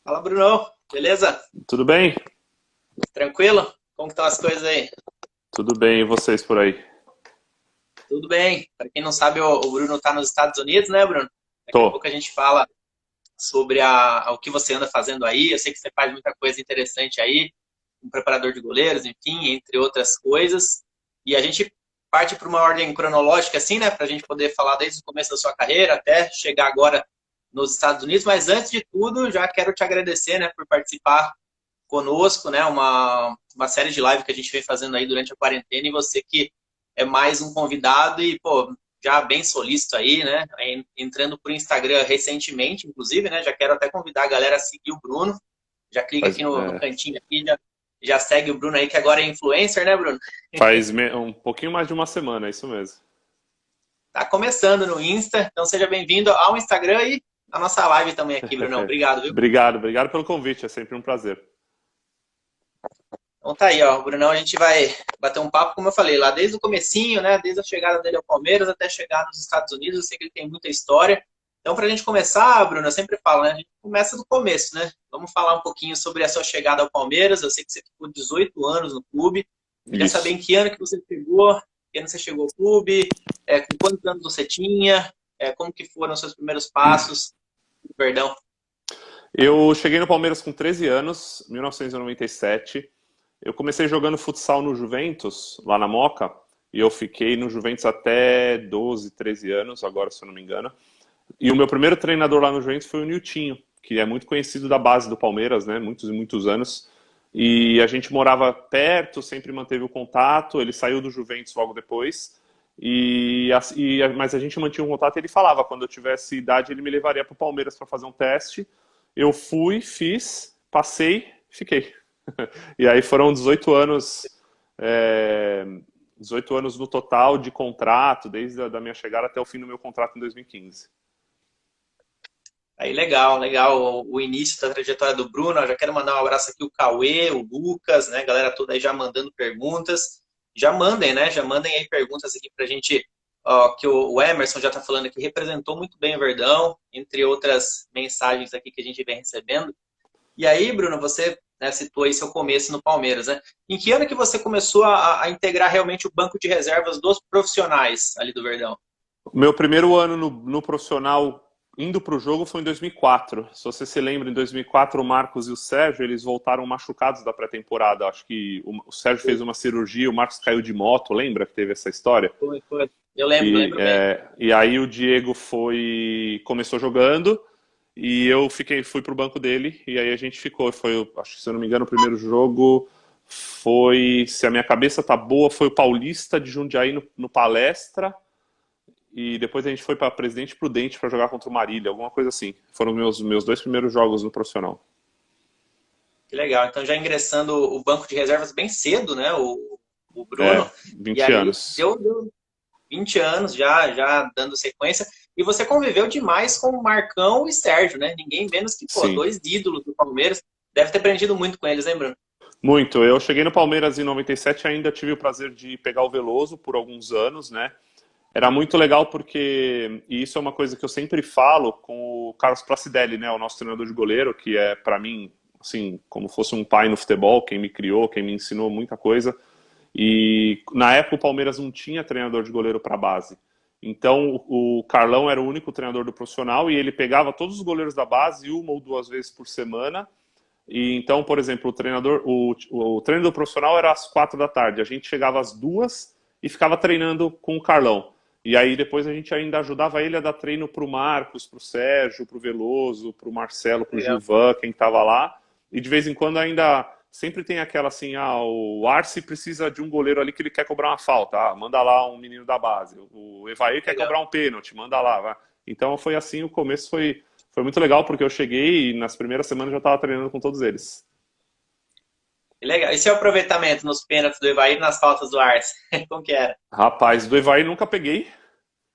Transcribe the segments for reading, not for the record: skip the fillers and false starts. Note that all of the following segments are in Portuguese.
Fala, Bruno. Beleza? Tudo bem? Tranquilo? Como que estão as coisas aí? Tudo bem, e vocês por aí? Tudo bem. Para quem não sabe, o Bruno está nos Estados Unidos, né, Bruno? Daqui a Tô. pouco a gente fala sobre o que você anda fazendo aí. Eu sei que você faz muita coisa interessante aí, um preparador de goleiros, enfim, entre outras coisas. E a gente parte para uma ordem cronológica, assim, né, para a gente poder falar desde o começo da sua carreira até chegar agora nos Estados Unidos. Mas antes de tudo, já quero te agradecer, né, por participar conosco, né? Uma série de live que a gente vem fazendo aí durante a quarentena e você que é mais um convidado e, pô, já bem solícito aí, né? Entrando por Instagram recentemente, inclusive, né? Já quero até convidar a galera a seguir o Bruno. Já clica Faz, aqui no é, cantinho aqui, já segue o Bruno aí, que agora é influencer, né, Bruno? um pouquinho mais de uma semana, é isso mesmo. Tá começando no Insta, então seja bem-vindo ao Instagram e a nossa live também aqui, Brunão. Obrigado, viu? Obrigado pelo convite, é sempre um prazer. Então tá aí, ó, o Brunão, a gente vai bater um papo, como eu falei, lá desde o comecinho, né, desde a chegada dele ao Palmeiras até chegar nos Estados Unidos, eu sei que ele tem muita história. Então, pra gente começar, Bruno, eu sempre falo, né, a gente começa do começo, né? Vamos falar um pouquinho sobre a sua chegada ao Palmeiras, eu sei que você ficou 18 anos no clube. Eu queria saber Isso. em que ano que você chegou, que ano você chegou ao clube, com quantos anos você tinha, como que foram os seus primeiros passos, perdão. Eu cheguei no Palmeiras com 13 anos, 1997. Eu comecei jogando futsal no Juventus, lá na Moca, e eu fiquei no Juventus até 12, 13 anos, agora se eu não me engano. E o meu primeiro treinador lá no Juventus foi o Niltinho, que é muito conhecido da base do Palmeiras, né? Muitos e muitos anos. E a gente morava perto, sempre manteve o contato. Ele saiu do Juventus logo depois. Mas a gente mantinha um contato e ele falava, quando eu tivesse idade, ele me levaria para o Palmeiras para fazer um teste. Eu fui, fiz, passei, fiquei. E aí foram 18 anos, é, 18 anos no total de contrato, desde a da minha chegada até o fim do meu contrato em 2015. Aí, legal, legal. O início da trajetória do Bruno. Eu já quero mandar um abraço aqui o Cauê, o Lucas, né? Galera toda aí já mandando perguntas. Já mandem, né? Já mandem aí perguntas aqui pra gente. Ó, que o Emerson já tá falando aqui, representou muito bem o Verdão, entre outras mensagens aqui que a gente vem recebendo. E aí, Bruno, você, né, citou aí seu começo no Palmeiras, né? Em que ano que você começou a integrar realmente o banco de reservas dos profissionais ali do Verdão? Meu primeiro ano no profissional indo para o jogo foi em 2004. Se você se lembra, em 2004 o Marcos e o Sérgio eles voltaram machucados da pré-temporada. Acho que o Sérgio fez uma cirurgia, o Marcos caiu de moto, lembra que teve essa história? Foi. Eu lembro, E, lembro bem. é, e aí o Diego começou jogando e eu fui pro banco dele e aí a gente ficou. Acho que se eu não me engano, o primeiro jogo foi, se a minha cabeça tá boa, foi o Paulista de Jundiaí no Palestra e depois a gente foi para Presidente Prudente para jogar contra o Marília, alguma coisa assim. Foram meus dois primeiros jogos no profissional. Que legal. Então já ingressando o banco de reservas bem cedo, né? O É, Bruno. E 20 aí anos. deu 20 anos já dando sequência. E você conviveu demais com o Marcão e Sérgio, né? Ninguém menos que, pô, Sim. dois ídolos do Palmeiras. Deve ter aprendido muito com eles, hein, Bruno? Muito. Eu cheguei no Palmeiras em 97, ainda tive o prazer de pegar o Veloso por alguns anos, né? Era muito legal porque, e isso é uma coisa que eu sempre falo com o Carlos Placidelli, né, o nosso treinador de goleiro, que é para mim, assim, como fosse um pai no futebol, quem me criou, quem me ensinou muita coisa. E na época o Palmeiras não tinha treinador de goleiro para base. Então o Carlão era o único treinador do profissional e ele pegava todos os goleiros da base uma ou duas vezes por semana. E então, por exemplo, o treino do profissional era às 4 da tarde. A gente chegava às 2 e ficava treinando com o Carlão. E aí depois a gente ainda ajudava ele a dar treino para o Marcos, para o Sérgio, para o Veloso, para o Marcelo, para o Legal. Gilvan, quem estava lá. E de vez em quando ainda sempre tem aquela assim, o Arce precisa de um goleiro ali que ele quer cobrar uma falta. Ah, manda lá um menino da base. O Evair quer Legal. cobrar um pênalti, manda lá. Vai. Então foi assim, o começo foi muito legal, porque eu cheguei e nas primeiras semanas eu já estava treinando com todos eles. Que legal. E seu aproveitamento nos pênaltis do Evair e nas faltas do Arce? Como que era? Rapaz, do Evair nunca peguei,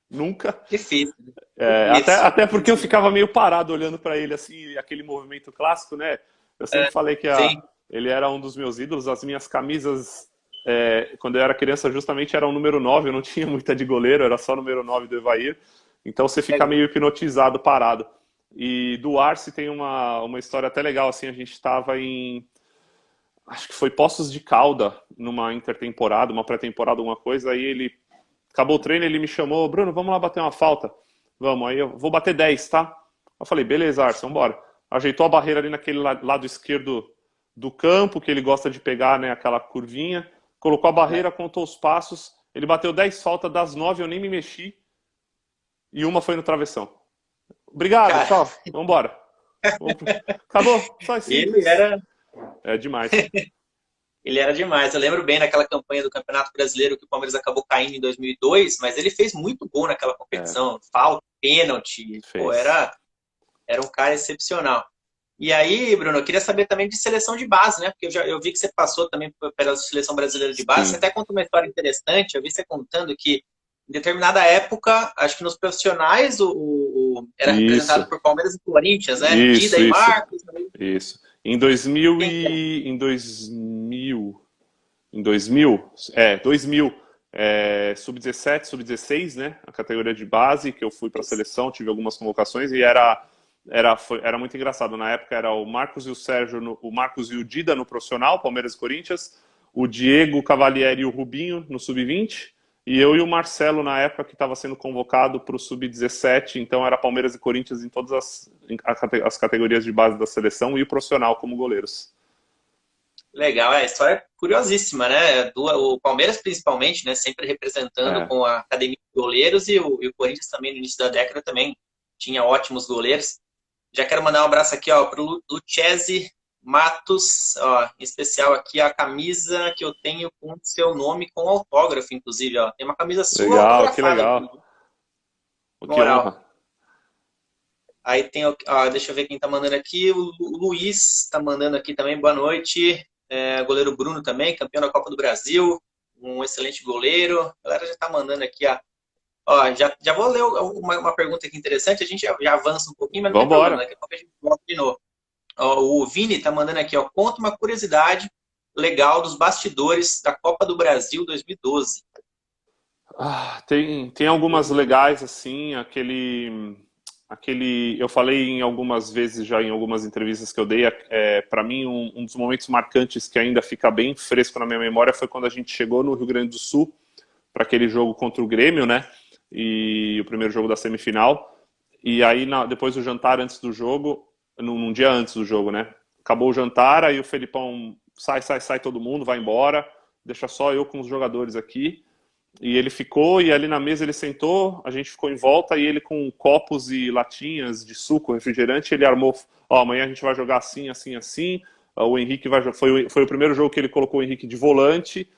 nunca. Difícil. É, até, Difícil. até porque eu ficava meio parado olhando para ele, assim, aquele movimento clássico, né? Eu sempre falei que Sim. ele era um dos meus ídolos, as minhas camisas, quando eu era criança, justamente era o número 9. Eu não tinha muita de goleiro, era só o número 9 do Evair. Então você fica Legal. meio hipnotizado, parado. E do Arce tem uma história até legal, assim, a gente estava em, acho que foi Poços de Calda, numa intertemporada, uma pré-temporada, alguma coisa, aí ele, acabou o treino, ele me chamou, Bruno, vamos lá bater uma falta? Vamos, aí eu vou bater 10, tá? Eu falei, beleza, Arce, vambora. Ajeitou a barreira ali naquele lado esquerdo do campo, que ele gosta de pegar, né, aquela curvinha, colocou a barreira, contou os passos, ele bateu 10 faltas, das 9 eu nem me mexi, e uma foi no travessão. Obrigado, Cara, tchau, vambora. Acabou, só é ele simples. era, É demais. ele era demais. Eu lembro bem daquela campanha do Campeonato Brasileiro que o Palmeiras acabou caindo em 2002, mas ele fez muito gol naquela É, competição. Falta, pênalti. Pô, fez. era um cara excepcional. E aí, Bruno, eu queria saber também de seleção de base, né? Porque eu vi que você passou também pela seleção brasileira de base. Você Sim. até conta uma história interessante. Eu vi você contando que em determinada época, acho que nos profissionais, era representado Isso, por Palmeiras e Corinthians, né? Dida isso, e isso, Marcos. Né? isso. Em 2000 Quem que é? em 2000, sub-17, sub-16, né? A categoria de base, que eu fui para a seleção, tive algumas convocações e era muito engraçado. Na época era o Marcos e o Sérgio, o Marcos e o Dida no profissional, Palmeiras e Corinthians, o Diego, o Cavalieri e o Rubinho no sub-20, e eu e o Marcelo na época que estava sendo convocado para o sub-17, então era Palmeiras e Corinthians em todas as categorias de base da seleção e o profissional como goleiros. Legal, a história é curiosíssima, né? O Palmeiras, principalmente, né? Sempre representando É, com a Academia de Goleiros e o Corinthians também, no início da década, também tinha ótimos goleiros. Já quero mandar um abraço aqui, ó, pro Lucchesi Matos, ó, em especial aqui a camisa que eu tenho com seu nome, com autógrafo, inclusive, ó. Tem uma camisa sua legal, que autografada legal. aqui, Que moral. honra. Aí tem, ó, deixa eu ver quem tá mandando aqui, o Luiz tá mandando aqui também, boa noite. Goleiro Bruno também, campeão da Copa do Brasil, um excelente goleiro. A galera já tá mandando aqui, ó. Ó, já vou ler uma pergunta aqui interessante, a gente já avança um pouquinho, mas não tem problema, Vambora. daqui a pouco a gente volta de novo. Ó, o Vini tá mandando aqui, ó, conta uma curiosidade legal dos bastidores da Copa do Brasil 2012. Tem algumas legais, assim, eu falei em algumas vezes já em algumas entrevistas que eu dei, para mim um dos momentos marcantes que ainda fica bem fresco na minha memória foi quando a gente chegou no Rio Grande do Sul para aquele jogo contra o Grêmio, né? E o primeiro jogo da semifinal. E aí depois do jantar antes do jogo, num dia antes do jogo, né? Acabou o jantar, aí o Felipão sai todo mundo, vai embora, deixa só eu com os jogadores aqui. E ele ficou, e ali na mesa ele sentou, a gente ficou em volta, e ele com copos e latinhas de suco, refrigerante, ele armou, ó, amanhã a gente vai jogar assim, assim, assim, o Henrique foi o primeiro jogo que ele colocou o Henrique de volante,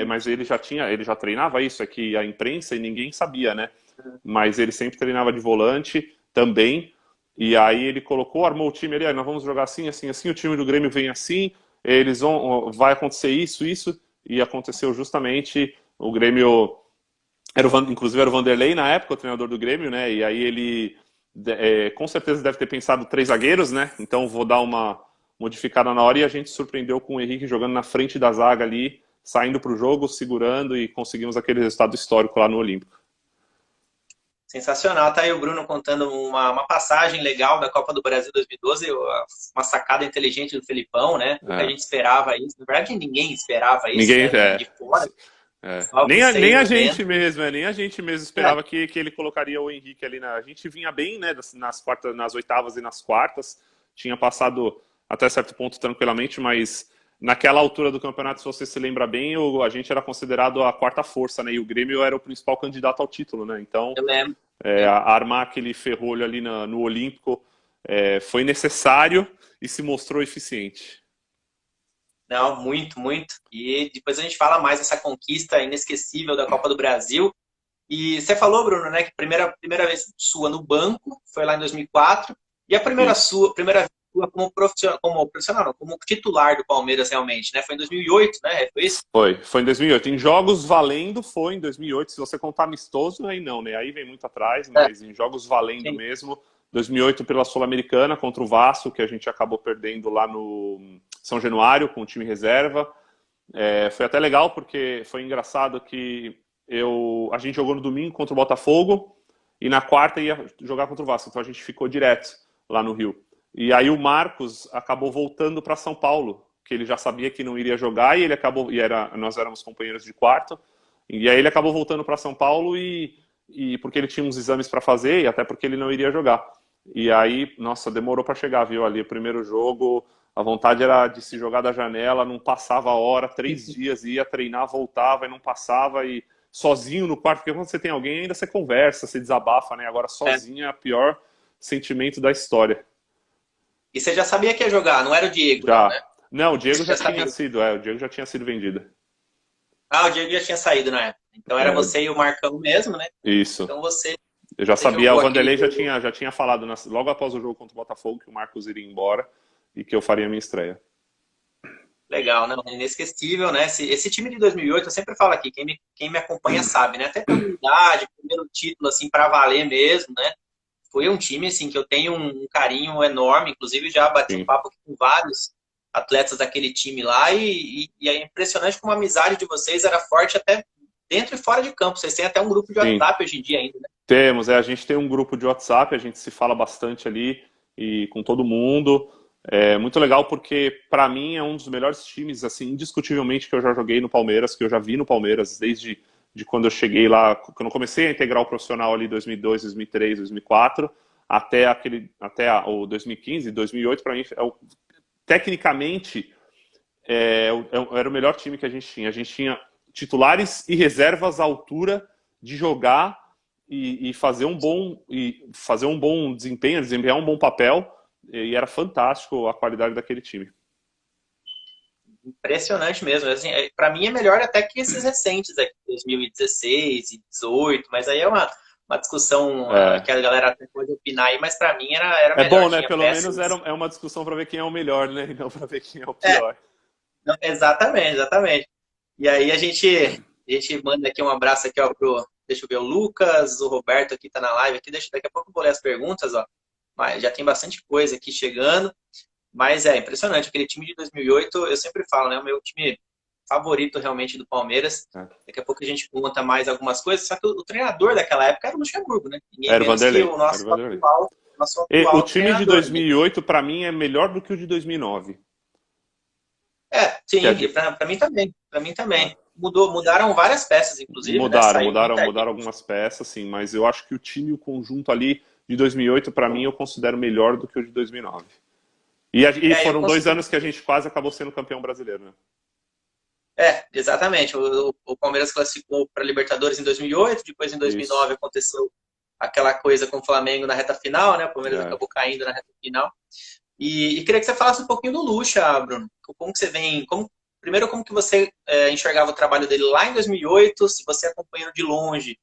mas ele já treinava isso, é que a imprensa e ninguém sabia, né? Mas ele sempre treinava de volante também, e aí ele colocou, armou o time ali, nós vamos jogar assim, assim, assim, o time do Grêmio vem assim, vai acontecer isso, isso, e aconteceu justamente. O Grêmio, inclusive era o Vanderlei na época, o treinador do Grêmio, né? E aí ele com certeza deve ter pensado 3 zagueiros, né? Então vou dar uma modificada na hora e a gente surpreendeu com o Henrique jogando na frente da zaga ali, saindo para o jogo, segurando e conseguimos aquele resultado histórico lá no Olímpico. Sensacional, tá aí o Bruno contando uma passagem legal da Copa do Brasil 2012, uma sacada inteligente do Felipão, né? Pouca É. gente esperava isso. Na verdade, ninguém esperava isso, Ninguém, né? De fora, só Nem vocês a ali dentro. gente mesmo, nem a gente mesmo É, esperava que ele colocaria o Henrique ali na. A gente vinha bem, né, nas quartas, nas oitavas e nas quartas, tinha passado até certo ponto tranquilamente, mas naquela altura do campeonato, se você se lembra bem, a gente era considerado a quarta força, né, e o Grêmio era o principal candidato ao título, né, então eu lembro. Lembro. armar aquele ferrolho ali no Olímpico foi necessário e se mostrou eficiente. Não, muito, muito. E depois a gente fala mais dessa conquista inesquecível da Copa do Brasil. E você falou, Bruno, né, que a primeira vez sua no banco foi lá em 2004. E a Isso. primeira vez sua como profissional, não, como titular do Palmeiras realmente, né? Foi em 2008, né? Foi isso? Foi em 2008. Em jogos valendo foi em 2008. Se você contar amistoso, aí não, né? Aí vem muito atrás, É, mas em jogos valendo sim. mesmo, 2008 pela Sul-Americana contra o Vasco, que a gente acabou perdendo lá no São Januário com o time reserva. Foi até legal porque foi engraçado que a gente jogou no domingo contra o Botafogo e na quarta ia jogar contra o Vasco, então a gente ficou direto. lá no Rio. E aí o Marcos acabou voltando para São Paulo, que ele já sabia que não iria jogar e ele acabou nós éramos companheiros de quarto. E aí ele acabou voltando para São Paulo e porque ele tinha uns exames para fazer e até porque ele não iria jogar. E aí, nossa, demorou para chegar, viu? Ali o primeiro jogo, a vontade era de se jogar da janela, não passava a hora, 3 dias, ia treinar, voltava e não passava, e sozinho no quarto, porque quando você tem alguém ainda você conversa, você desabafa, né? Agora sozinho é o pior sentimento da história. E você já sabia que ia jogar, não era o Diego, não, Já. né? Não, o Diego Você já já tinha sabia. sido, o Diego já tinha sido vendido. Ah, o Diego já tinha saído na época. Então era É, você e o Marcão mesmo, né? isso. Então Eu já você sabia, o jogou aquele Vanderlei jogo. já tinha falado logo após o jogo contra o Botafogo que o Marcos iria embora e que eu faria a minha estreia. Legal, né? Inesquecível, né? Esse time de 2008, eu sempre falo aqui, quem me acompanha sabe, né? Até pela idade, primeiro título, assim, para valer mesmo, né? Foi um time, assim, que eu tenho um carinho enorme. Inclusive, já bati um Sim, papo aqui com vários atletas daquele time lá e é impressionante como a amizade de vocês era forte até dentro e fora de campo. Vocês têm até um grupo de sim. WhatsApp hoje em dia ainda, né? Temos, a gente tem um grupo de WhatsApp, a gente se fala bastante ali e com todo mundo. É muito legal porque, para mim, é um dos melhores times, assim, indiscutivelmente, que eu já joguei no Palmeiras, que eu já vi no Palmeiras desde quando eu cheguei lá, quando eu comecei a integrar o profissional ali em 2002, 2003, 2004, o 2015, 2008, para mim, tecnicamente, era o melhor time que a gente tinha. A gente tinha titulares e reservas à altura de jogar e fazer um bom desempenho, desempenhar um bom papel, e era fantástico a qualidade daquele time. Impressionante mesmo. Assim, para mim é melhor até que esses recentes aqui, 2016 e 2018, mas aí é uma discussão É, que a galera até pode opinar aí, mas para mim era é melhor. bom, né? Tinha Pelo menos peças. é uma discussão para ver quem é o melhor, né? E não para ver quem é o É, pior. não, exatamente, exatamente. E aí a gente manda aqui um abraço aqui, ó, deixa eu ver, o Lucas, o Roberto aqui tá na live aqui, daqui a pouco eu vou ler as perguntas, ó. Mas já tem bastante coisa aqui chegando. Mas é impressionante, aquele time de 2008, eu sempre falo, né? O meu time favorito realmente do Palmeiras. É. Daqui a pouco a gente conta mais algumas coisas, só que o treinador daquela época era o Luxemburgo, né? Ninguém Era o menos que Vanderlei. o Era o nosso Vanderlei. nosso E o atual time de treinador, né? 2008, para mim, é melhor do que o de 2009. É, Que a sim, e gente, para mim também, para mim também. Mudaram várias peças, inclusive, né? Saiu muita mudaram gente. algumas peças, sim, mas eu acho que o time, o conjunto ali de 2008, para mim, eu considero melhor do que o de 2009. E Eu foram 2 anos considero. que a gente quase acabou sendo campeão brasileiro, né? Exatamente. O Palmeiras classificou para Libertadores em 2008, depois em Isso. 2009 aconteceu aquela coisa com o Flamengo na reta final, né? O Palmeiras É. acabou caindo na reta final. E queria que você falasse um pouquinho do Lucha, Bruno. Como que você vem, primeiro como que você enxergava o trabalho dele lá em 2008, se você acompanhando de longe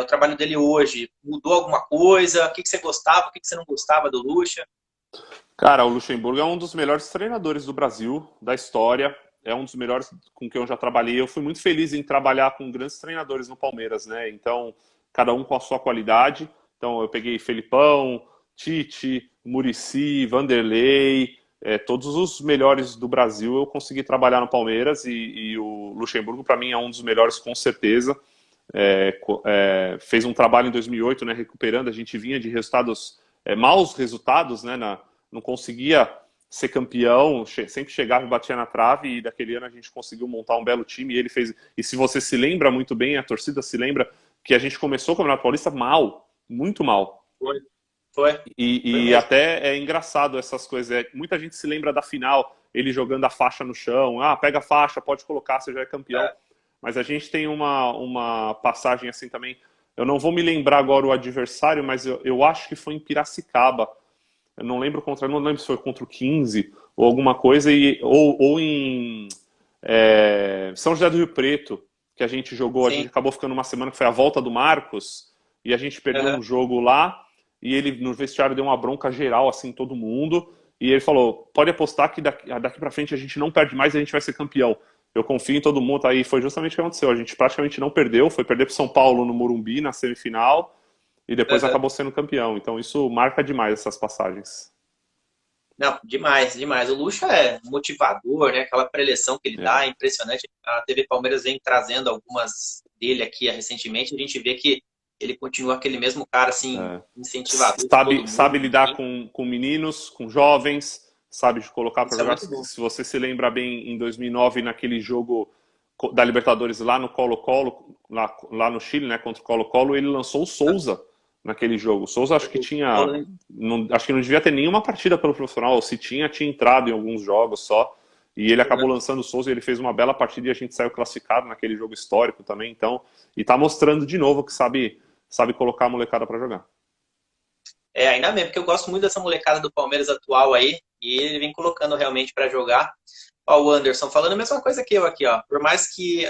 o trabalho dele hoje, mudou alguma coisa? O que você gostava, o que você não gostava do Lucha? Cara, o Luxemburgo é um dos melhores treinadores do Brasil, da história. É um dos melhores com quem eu já trabalhei. Eu fui muito feliz em trabalhar com grandes treinadores no Palmeiras, né? Então, cada um com a sua qualidade. Então, eu peguei Felipão, Tite, Muricy, Vanderlei, todos os melhores do Brasil eu consegui trabalhar no Palmeiras e o Luxemburgo, para mim, é um dos melhores com certeza. Fez um trabalho em 2008, né, recuperando. A gente vinha de resultados, maus resultados, né, não conseguia ser campeão, sempre chegava e batia na trave, e daquele ano a gente conseguiu montar um belo time, e ele fez. E se você se lembra muito bem, a torcida se lembra que a gente começou o Campeonato Paulista mal, muito mal. Foi, foi, foi E mesmo. até é engraçado essas coisas. Muita gente se lembra da final, ele jogando a faixa no chão. Ah, pega a faixa, pode colocar, você já é campeão. É, Mas a gente tem uma passagem assim também. Eu não vou me lembrar agora o adversário, mas eu acho que foi em Piracicaba. Eu não lembro se foi contra o 15 ou alguma coisa, ou em São José do Rio Preto, que a gente jogou, a gente sim. acabou ficando uma semana que foi a volta do Marcos, e a gente perdeu Uhum. um jogo lá, e ele no vestiário deu uma bronca geral, assim, todo mundo, e ele falou, pode apostar que daqui pra frente a gente não perde mais e a gente vai ser campeão. Eu confio em todo mundo, aí foi justamente o que aconteceu, a gente praticamente não perdeu, foi perder pro São Paulo no Morumbi, na semifinal, e depois Uhum. acabou sendo campeão. Então isso marca demais essas passagens. Não, demais, demais. O Lucha é motivador, né? Aquela preleção que ele dá É, é impressionante. A TV Palmeiras vem trazendo algumas dele aqui recentemente. A gente vê que ele continua aquele mesmo cara, assim, É. incentivador de todo Sabe mundo, lidar enfim. com meninos, com jovens, sabe de colocar para Isso é jogar. muito bom. Se você se lembra bem, em 2009, naquele jogo da Libertadores lá no Colo-Colo, lá no Chile, né, contra o Colo-Colo, ele lançou o Souza naquele jogo. O Souza acho que tinha, não, acho que não devia ter nenhuma partida pelo profissional, ou se tinha, tinha entrado em alguns jogos só. E ele acabou lançando o Souza e ele fez uma bela partida e a gente saiu classificado naquele jogo histórico também. Então, e tá mostrando de novo que sabe colocar a molecada para jogar. Ainda bem, porque eu gosto muito dessa molecada do Palmeiras atual aí, e ele vem colocando realmente para jogar. Ó, o Anderson falando a mesma coisa que eu aqui, ó. Por mais que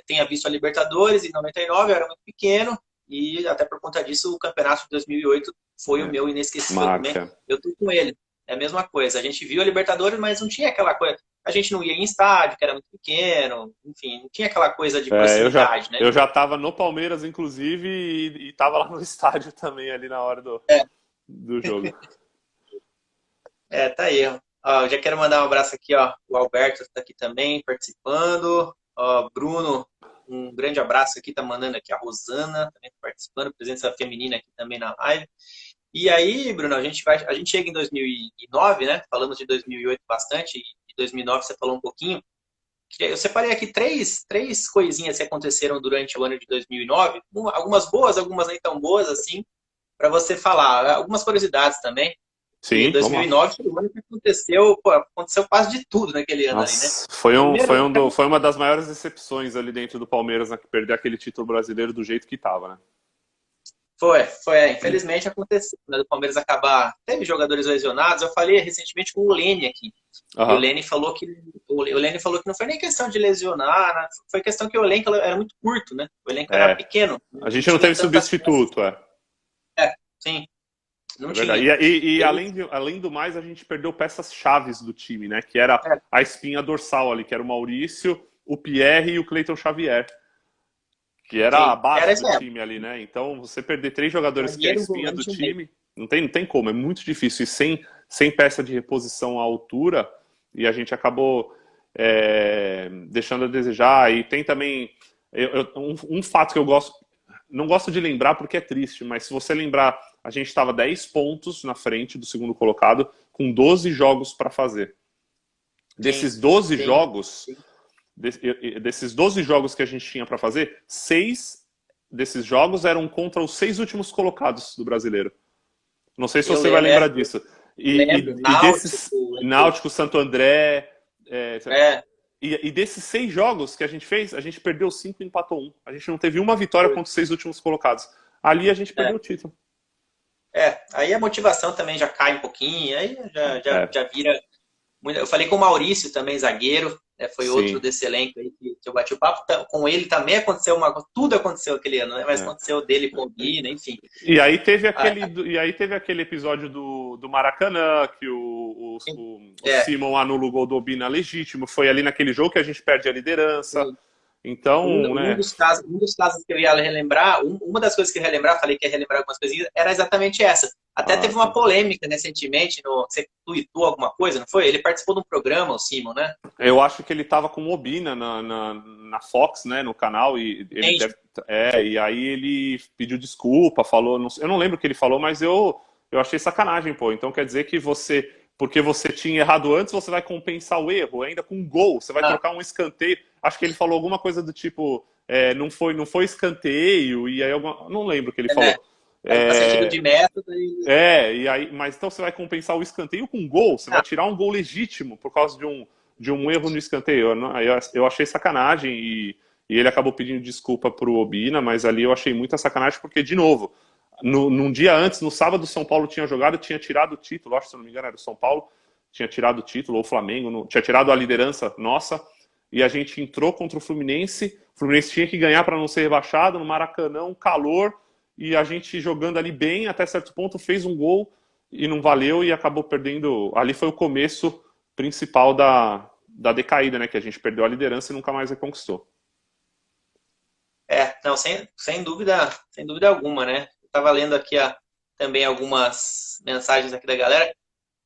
tenha visto a Libertadores em 99, eu era muito pequeno, e até por conta disso o campeonato de 2008 foi o É, meu inesquecível também. marca. Eu tô com ele. É a mesma coisa. A gente viu a Libertadores, mas não tinha aquela coisa. A gente não ia em estádio, que era muito pequeno, enfim, não tinha aquela coisa de É, proximidade, né? eu já tava no Palmeiras, inclusive, e tava lá no estádio também, ali na hora É, do jogo. tá aí. Ó, eu já quero mandar um abraço aqui, ó. O Alberto está aqui também, participando. Ó, Bruno, um grande abraço aqui, tá mandando aqui. A Rosana também tá participando, presença feminina aqui também na live. E aí, Bruno, a gente chega em 2009, né? Falamos de 2008 bastante, e de 2009 você falou um pouquinho. Eu separei aqui três coisinhas que aconteceram durante o ano de 2009, algumas boas, algumas nem tão boas assim, para você falar. Algumas curiosidades também. E Sim, vamos lá. 2009 foi o ano que aconteceu, pô, aconteceu quase de tudo naquele ano ali, né? Nossa, Primeiro, foi uma das maiores decepções ali dentro do Palmeiras, né, que perder aquele título brasileiro do jeito que tava, né? infelizmente aconteceu, né, do Palmeiras acabar. Teve jogadores lesionados. Eu falei recentemente com o Lene aqui. E Aham. O Lene falou que não foi nem questão de lesionar, né? Foi questão que o elenco era muito curto, né? O elenco era É, pequeno, a não gente não tinha teve tantas peças. substituto, é. Sim, não É verdade. tinha. E Eles, além do mais, a gente perdeu peças chaves do time, né? Que era é, a espinha dorsal ali, que era o Maurício, o Pierre e o Cleiton Xavier, que era a sim, era base do isso mesmo. time ali, né? Então, você perder três jogadores que é a Zagueiro, espinha do volante e um meio. time, não tem como, é muito difícil. E sem peça de reposição à altura, e a gente acabou deixando a desejar. E tem também um fato que eu gosto, não gosto de lembrar porque é triste, mas se você lembrar, a gente estava 10 pontos na frente do segundo colocado, com 12 jogos para fazer. Sim, Desses 12 sim, jogos, desses 12 jogos que a gente tinha para fazer, 6 desses jogos eram contra os 6 últimos colocados do brasileiro. Não sei se eu você vai lembro, lembrar disso. lembro. E desses Náutico, Náutico, Santo André, é, e desses 6 jogos que a gente fez, a gente perdeu 5 e empatou um. A gente não teve uma vitória foi, contra os 6 últimos colocados. Ali a gente perdeu é. o título. Aí a motivação também já cai um pouquinho, aí É, já vira. Eu falei com o Maurício também, zagueiro, né, foi outro sim. desse elenco aí que eu bati o papo. Com ele também aconteceu tudo aconteceu aquele ano, né? Mas É. aconteceu dele com o Guina, enfim. E aí teve aquele episódio do Maracanã, que o É, Simon anula o gol do Obina legítimo. Foi ali naquele jogo que a gente perde a liderança. Então, né? um dos casos que eu ia relembrar, uma das coisas que eu ia relembrar, falei que ia relembrar algumas coisinhas, era exatamente essa. Até Ah, teve uma polêmica recentemente, você tweetou alguma coisa, não foi? Ele participou de um programa, o Simon, né? eu acho que ele tava com o Obina na Fox, né, no canal, e ele Entende? deve. E aí ele pediu desculpa, falou. Eu não lembro o que ele falou, mas eu achei sacanagem, pô. Então quer dizer que você. Porque você tinha errado antes, você vai compensar o erro, ainda com um gol, você vai Não, trocar um escanteio. Acho que ele falou alguma coisa do tipo, não foi escanteio, e aí não lembro o que ele né? falou. A sentido É, de método e... e aí, mas então você vai compensar o escanteio com um gol, você vai Não, tirar um gol legítimo por causa de um erro no escanteio. Eu achei sacanagem e ele acabou pedindo desculpa pro Obina, mas ali eu achei muita sacanagem porque, de novo, num dia antes, no sábado, o São Paulo tinha jogado, tinha tirado o título, acho que se não me engano era o São Paulo, tinha tirado o título, ou o Flamengo, tinha tirado a liderança nossa, e a gente entrou contra o Fluminense tinha que ganhar para não ser rebaixado, no Maracanã, um calor, e a gente jogando ali bem, até certo ponto, fez um gol e não valeu e acabou perdendo. Ali foi o começo principal da decaída, né? Que a gente perdeu a liderança e nunca mais reconquistou. não, sem dúvida alguma, né? Eu tava lendo aqui também algumas mensagens aqui da galera.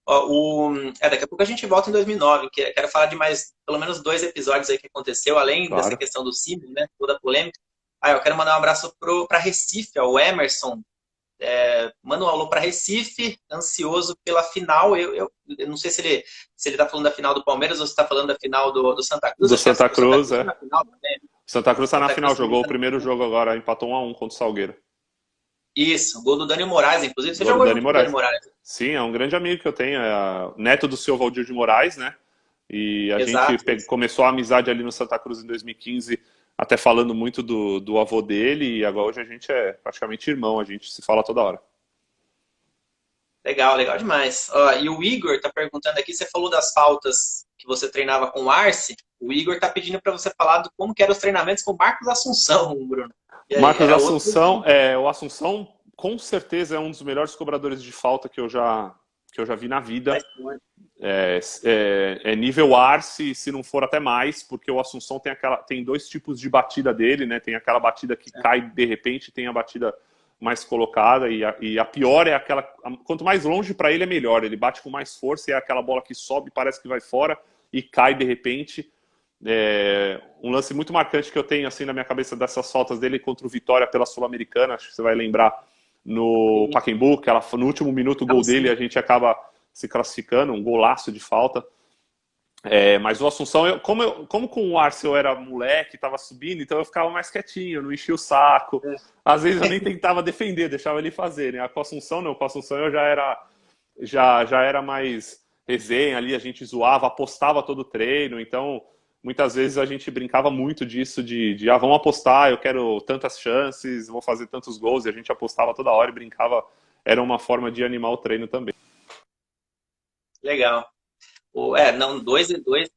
Ó, daqui a pouco a gente volta em 2009, que quero falar de mais, pelo menos dois episódios aí que aconteceu, além dessa Claro. questão do Simon, né? Toda a polêmica. Eu quero mandar um abraço para Recife, ó, o Emerson. Manda um alô para Recife, ansioso pela final. Eu não sei se ele tá falando da final do Palmeiras ou se está falando da final do Santa Cruz. Do Acho que Santa o Santa Cruz, Cruz tá é. na final também. Santa Cruz tá na Santa final, Cruz também jogou o tá na primeiro final. jogo agora, empatou 1-1 contra o Salgueiro. Isso, gol do Dani Moraes, inclusive. Você Gol do jogou Dani junto com o Dani Moraes. Moraes. Sim, é um grande amigo que eu tenho, neto do seu Valdir de Moraes, né? E a gente Exato. começou a amizade ali no Santa Cruz em 2015, até falando muito do avô dele, e agora hoje a gente é praticamente irmão, a gente se fala toda hora. Legal, legal demais. Ó, e o Igor tá perguntando aqui, você falou das faltas que você treinava com o Arce. O Igor tá pedindo para você falar do como que eram os treinamentos com o Marcos Assunção, Bruno. E aí, Marcos era outro. Assunção, o Assunção com certeza é um dos melhores cobradores de falta que eu já vi na vida. É nível Arce, se não for até mais, porque o Assunção tem dois tipos de batida dele, né? Tem aquela batida que cai de repente, tem a batida mais colocada, e a pior é aquela. Quanto mais longe para ele é melhor. Ele bate com mais força e é aquela bola que sobe, parece que vai fora e cai de repente. Um lance muito marcante que eu tenho assim na minha cabeça dessas faltas dele contra o Vitória pela Sul-Americana, acho que você vai lembrar no Pacaembu, que no último minuto o gol dele a gente acaba se classificando, um golaço de falta. Mas o Assunção, como com o Arce eu era moleque, estava subindo, então eu ficava mais quietinho, não enchia o saco. Às vezes eu nem tentava defender, deixava ele fazer, né? Com o Assunção não, com o Assunção eu já era mais resenha ali, a gente zoava, apostava todo o treino, então muitas vezes a gente brincava muito disso, vamos apostar, eu quero tantas chances, vou fazer tantos gols, e a gente apostava toda hora e brincava, era uma forma de animar o treino também. Legal. Não, dois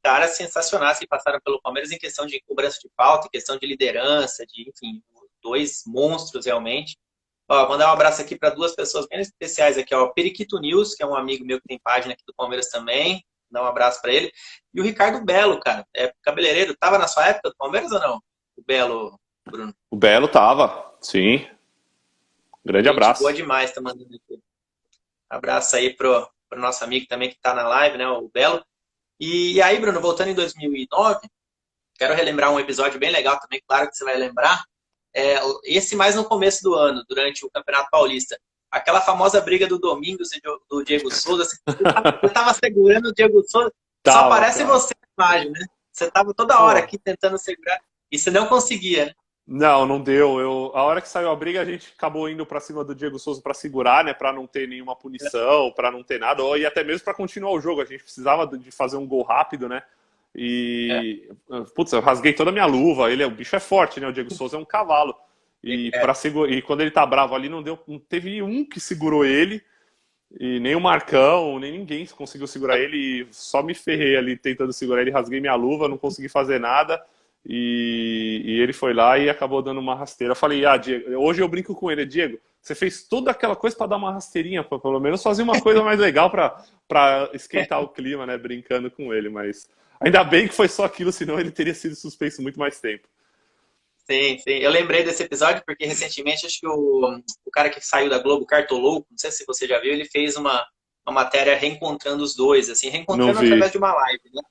caras sensacionais que passaram pelo Palmeiras em questão de cobrança de falta, em questão de liderança, enfim, dois monstros realmente. Ó, mandar um abraço aqui para duas pessoas bem especiais aqui, ó, Periquito News, que é um amigo meu que tem página aqui do Palmeiras também, dá um abraço para ele, e o Ricardo Belo, cara, cabeleireiro, tava na sua época do Palmeiras ou não? O Belo, Bruno. O Belo tava, sim. Grande Gente boa abraço. demais, tá mandando aqui. Abraço aí pro nosso amigo também que tá na live, né, o Belo. E aí, Bruno, voltando em 2009, quero relembrar um episódio bem legal também, claro que você vai lembrar. Esse mais no começo do ano, durante o Campeonato Paulista. Aquela famosa briga do Domingos e do Diego Souza. Você estava segurando o Diego Souza, só aparece você na imagem, né? Você estava toda hora aqui tentando segurar e você não conseguia, né? Não deu. A hora que saiu a briga, a gente acabou indo para cima do Diego Souza para segurar, né? Para não ter nenhuma punição, para não ter nada, e até mesmo para continuar o jogo. A gente precisava de fazer um gol rápido, né? Putz, eu rasguei toda a minha luva. O bicho é forte, né? O Diego Souza é um cavalo. E quando ele tá bravo ali, não teve um que segurou ele, e nem o Marcão, nem ninguém conseguiu segurar ele. E só me ferrei ali tentando segurar ele, rasguei minha luva, não consegui fazer nada. E ele foi lá e acabou dando uma rasteira. Eu falei, Diego, hoje eu brinco com ele, Diego, você fez toda aquela coisa para dar uma rasteirinha, pelo menos fazer uma coisa mais legal para esquentar o clima, né? Brincando com ele, mas ainda bem que foi só aquilo, senão ele teria sido suspenso muito mais tempo. Sim, sim. Eu lembrei desse episódio porque recentemente acho que o cara que saiu da Globo, Cartolouco, não sei se você já viu, ele fez uma matéria reencontrando os dois, assim, reencontrando através de uma live, né?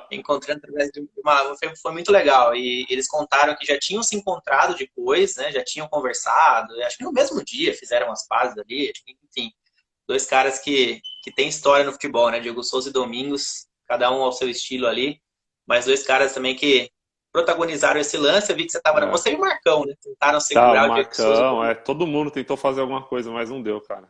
Reencontrando através de uma... Foi muito legal. E eles contaram que já tinham se encontrado depois, né? Já tinham conversado. Acho que no mesmo dia fizeram as pazes ali. Enfim, dois caras que têm história no futebol, né? Diego Souza e Domingos, cada um ao seu estilo ali. Mas dois caras também que protagonizaram esse lance. Eu vi que você estava... Você e o Marcão, né? Tentaram segurar o Diego Souza. Todo mundo tentou fazer alguma coisa, mas não deu, cara.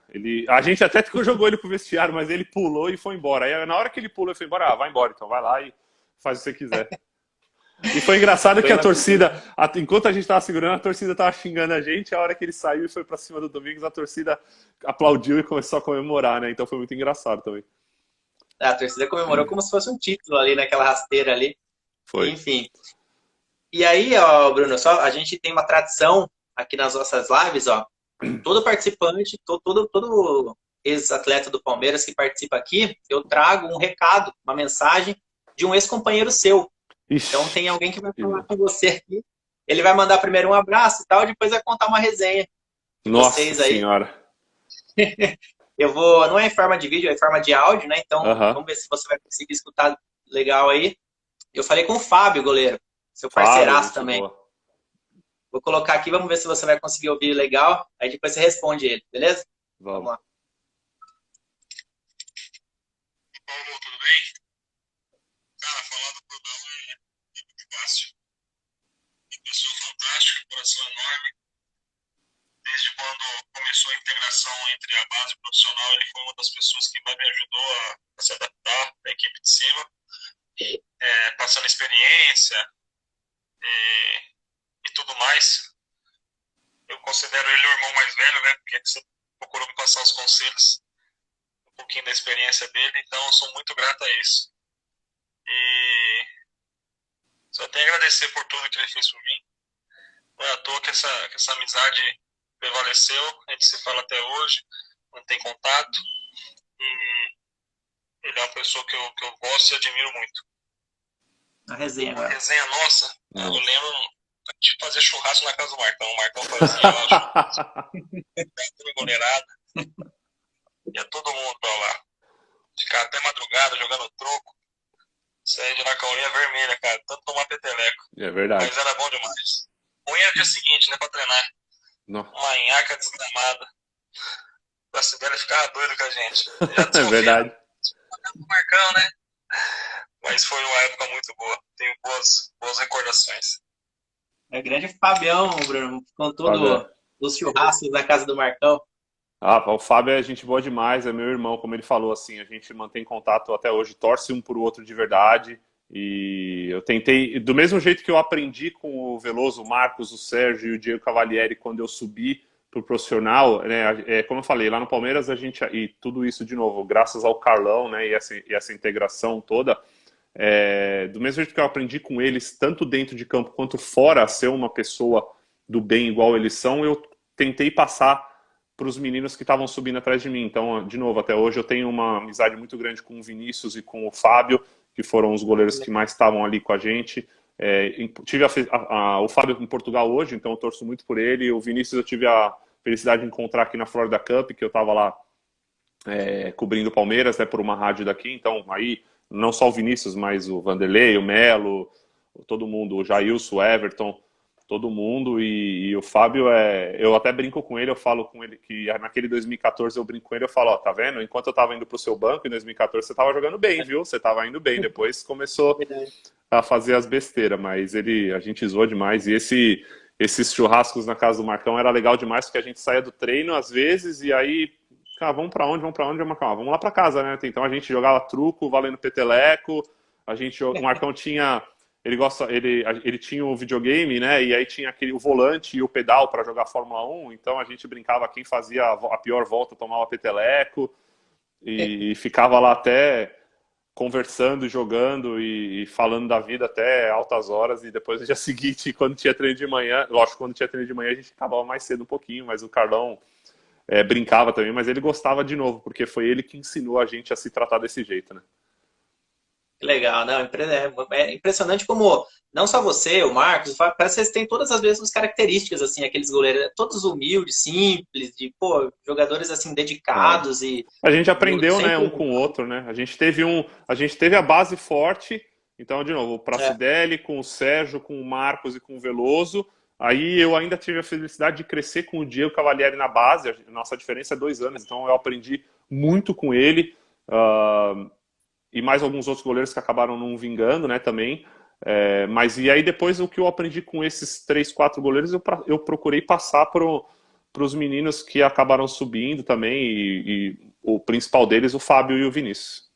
A gente até jogou ele pro vestiário, mas ele pulou e foi embora. Aí na hora que ele pulou e foi embora, vai embora, então vai lá e faz o que você quiser. E foi engraçado que a torcida, enquanto a gente tava segurando, a torcida tava xingando a gente. A hora que ele saiu e foi pra cima do Domingos, a torcida aplaudiu e começou a comemorar, né? Então foi muito engraçado também. A torcida comemorou como se fosse um título ali, naquela rasteira ali. Foi. Enfim. E aí, ó, Bruno, a gente tem uma tradição aqui nas nossas lives, ó. Todo participante, todo ex-atleta do Palmeiras que participa aqui, eu trago um recado, uma mensagem de um ex-companheiro seu. Então tem alguém que vai falar com você aqui. Ele vai mandar primeiro um abraço e tal, depois vai contar uma resenha de vocês aí. Senhora. Não é em forma de vídeo, é em forma de áudio, né? Então vamos ver se você vai conseguir escutar legal aí. Eu falei com o Fábio, goleiro. Seu parceiraço também. Boa. Vou colocar aqui, vamos ver se você vai conseguir ouvir legal. Aí depois você responde ele, beleza? Vamos Vamos. lá. Paulo, tudo bem? Cara, falar do Brunão é muito fácil. Uma pessoa fantástica, coração enorme. Desde quando começou a integração entre a base e o profissional, ele foi uma das pessoas que mais me ajudou a se adaptar à equipe de cima, passando experiência e tudo mais. Eu considero ele o irmão mais velho, né? Porque você procurou me passar os conselhos, um pouquinho da experiência dele, então eu sou muito grato a isso. E só tenho a agradecer por tudo que ele fez por mim. Não é à toa que essa amizade prevaleceu, a gente se fala até hoje, mantém contato. E ele é uma pessoa que eu gosto e admiro muito. A resenha Uma agora. resenha nossa, eu Nossa. lembro de fazer churrasco na casa do Marcão. O Marcão fazia lá churrasco, goleirada. Ia todo mundo pra lá. Ficar até madrugada jogando truco. Sair de na caurinha vermelha, cara. Tanto tomar peteleco. É verdade. Mas era bom demais. Ruim era o dia seguinte, né, pra treinar. Não. Uma nhaca desgramada. O Cibele ficava doido com a gente. É verdade. O Marcão, né? Mas foi uma época muito boa. Tenho boas recordações. É grande Fabião, Bruno. Contou Fábio. dos churrascos na casa do Marcão. O Fábio é gente boa demais, é meu irmão, como ele falou, assim, a gente mantém contato até hoje, torce um pro outro de verdade. E eu tentei, do mesmo jeito que eu aprendi com o Veloso, o Marcos, o Sérgio e o Diego Cavalieri quando eu subi pro profissional, né, como eu falei, lá no Palmeiras a gente, e tudo isso de novo, graças ao Carlão, né, e essa integração toda, do mesmo jeito que eu aprendi com eles, tanto dentro de campo quanto fora, a ser uma pessoa do bem igual eles são, eu tentei passar para os meninos que estavam subindo atrás de mim. Então, de novo, até hoje eu tenho uma amizade muito grande com o Vinícius e com o Fábio, que foram os goleiros que mais estavam ali com a gente. Tive o Fábio em Portugal hoje, então eu torço muito por ele. O Vinícius eu tive a felicidade de encontrar aqui na Florida Cup, que eu estava lá cobrindo o Palmeiras, né, por uma rádio daqui. Então, aí, não só o Vinícius, mas o Vanderlei, o Melo, todo mundo, o Jailson, o Everton, todo mundo, e o Fábio eu até brinco com ele, eu falo com ele que naquele 2014 eu brinco com ele, eu falo, ó, tá vendo? Enquanto eu tava indo pro seu banco em 2014, você tava jogando bem, viu? Você tava indo bem, depois começou a fazer as besteiras, mas a gente zoou demais, e esses churrascos na casa do Marcão era legal demais, porque a gente saía do treino às vezes, e aí, cara, vamos pra onde, Marcão? Vamos lá pra casa, né? Então a gente jogava truco, valendo peteleco, o Marcão tinha... Ele tinha o videogame, né? E aí tinha o volante e o pedal para jogar Fórmula 1. Então a gente brincava quem fazia a pior volta tomava peteleco e ficava lá até conversando, jogando e falando da vida até altas horas. E depois no dia seguinte, quando tinha treino de manhã, lógico, quando tinha treino de manhã a gente acabava mais cedo um pouquinho, mas o Carlão brincava também, mas ele gostava de novo, porque foi ele que ensinou a gente a se tratar desse jeito, né? Legal, não, é impressionante como não só você, o Marcos, parece que vocês têm todas as mesmas características, assim, aqueles goleiros, todos humildes, simples, de, jogadores, assim, dedicados e... A gente aprendeu, sempre... né, um com o outro, né? A gente teve a base forte, então, de novo, o Pracidelli com o Sérgio, com o Marcos e com o Veloso, aí eu ainda tive a felicidade de crescer com o Diego Cavalieri na base, a nossa diferença é 2 anos, então eu aprendi muito com ele, e mais alguns outros goleiros que acabaram não vingando, né, também. Mas e aí depois o que eu aprendi com esses 3, 4 goleiros, eu procurei passar para os meninos que acabaram subindo também, e o principal deles, o Fábio e o Vinícius.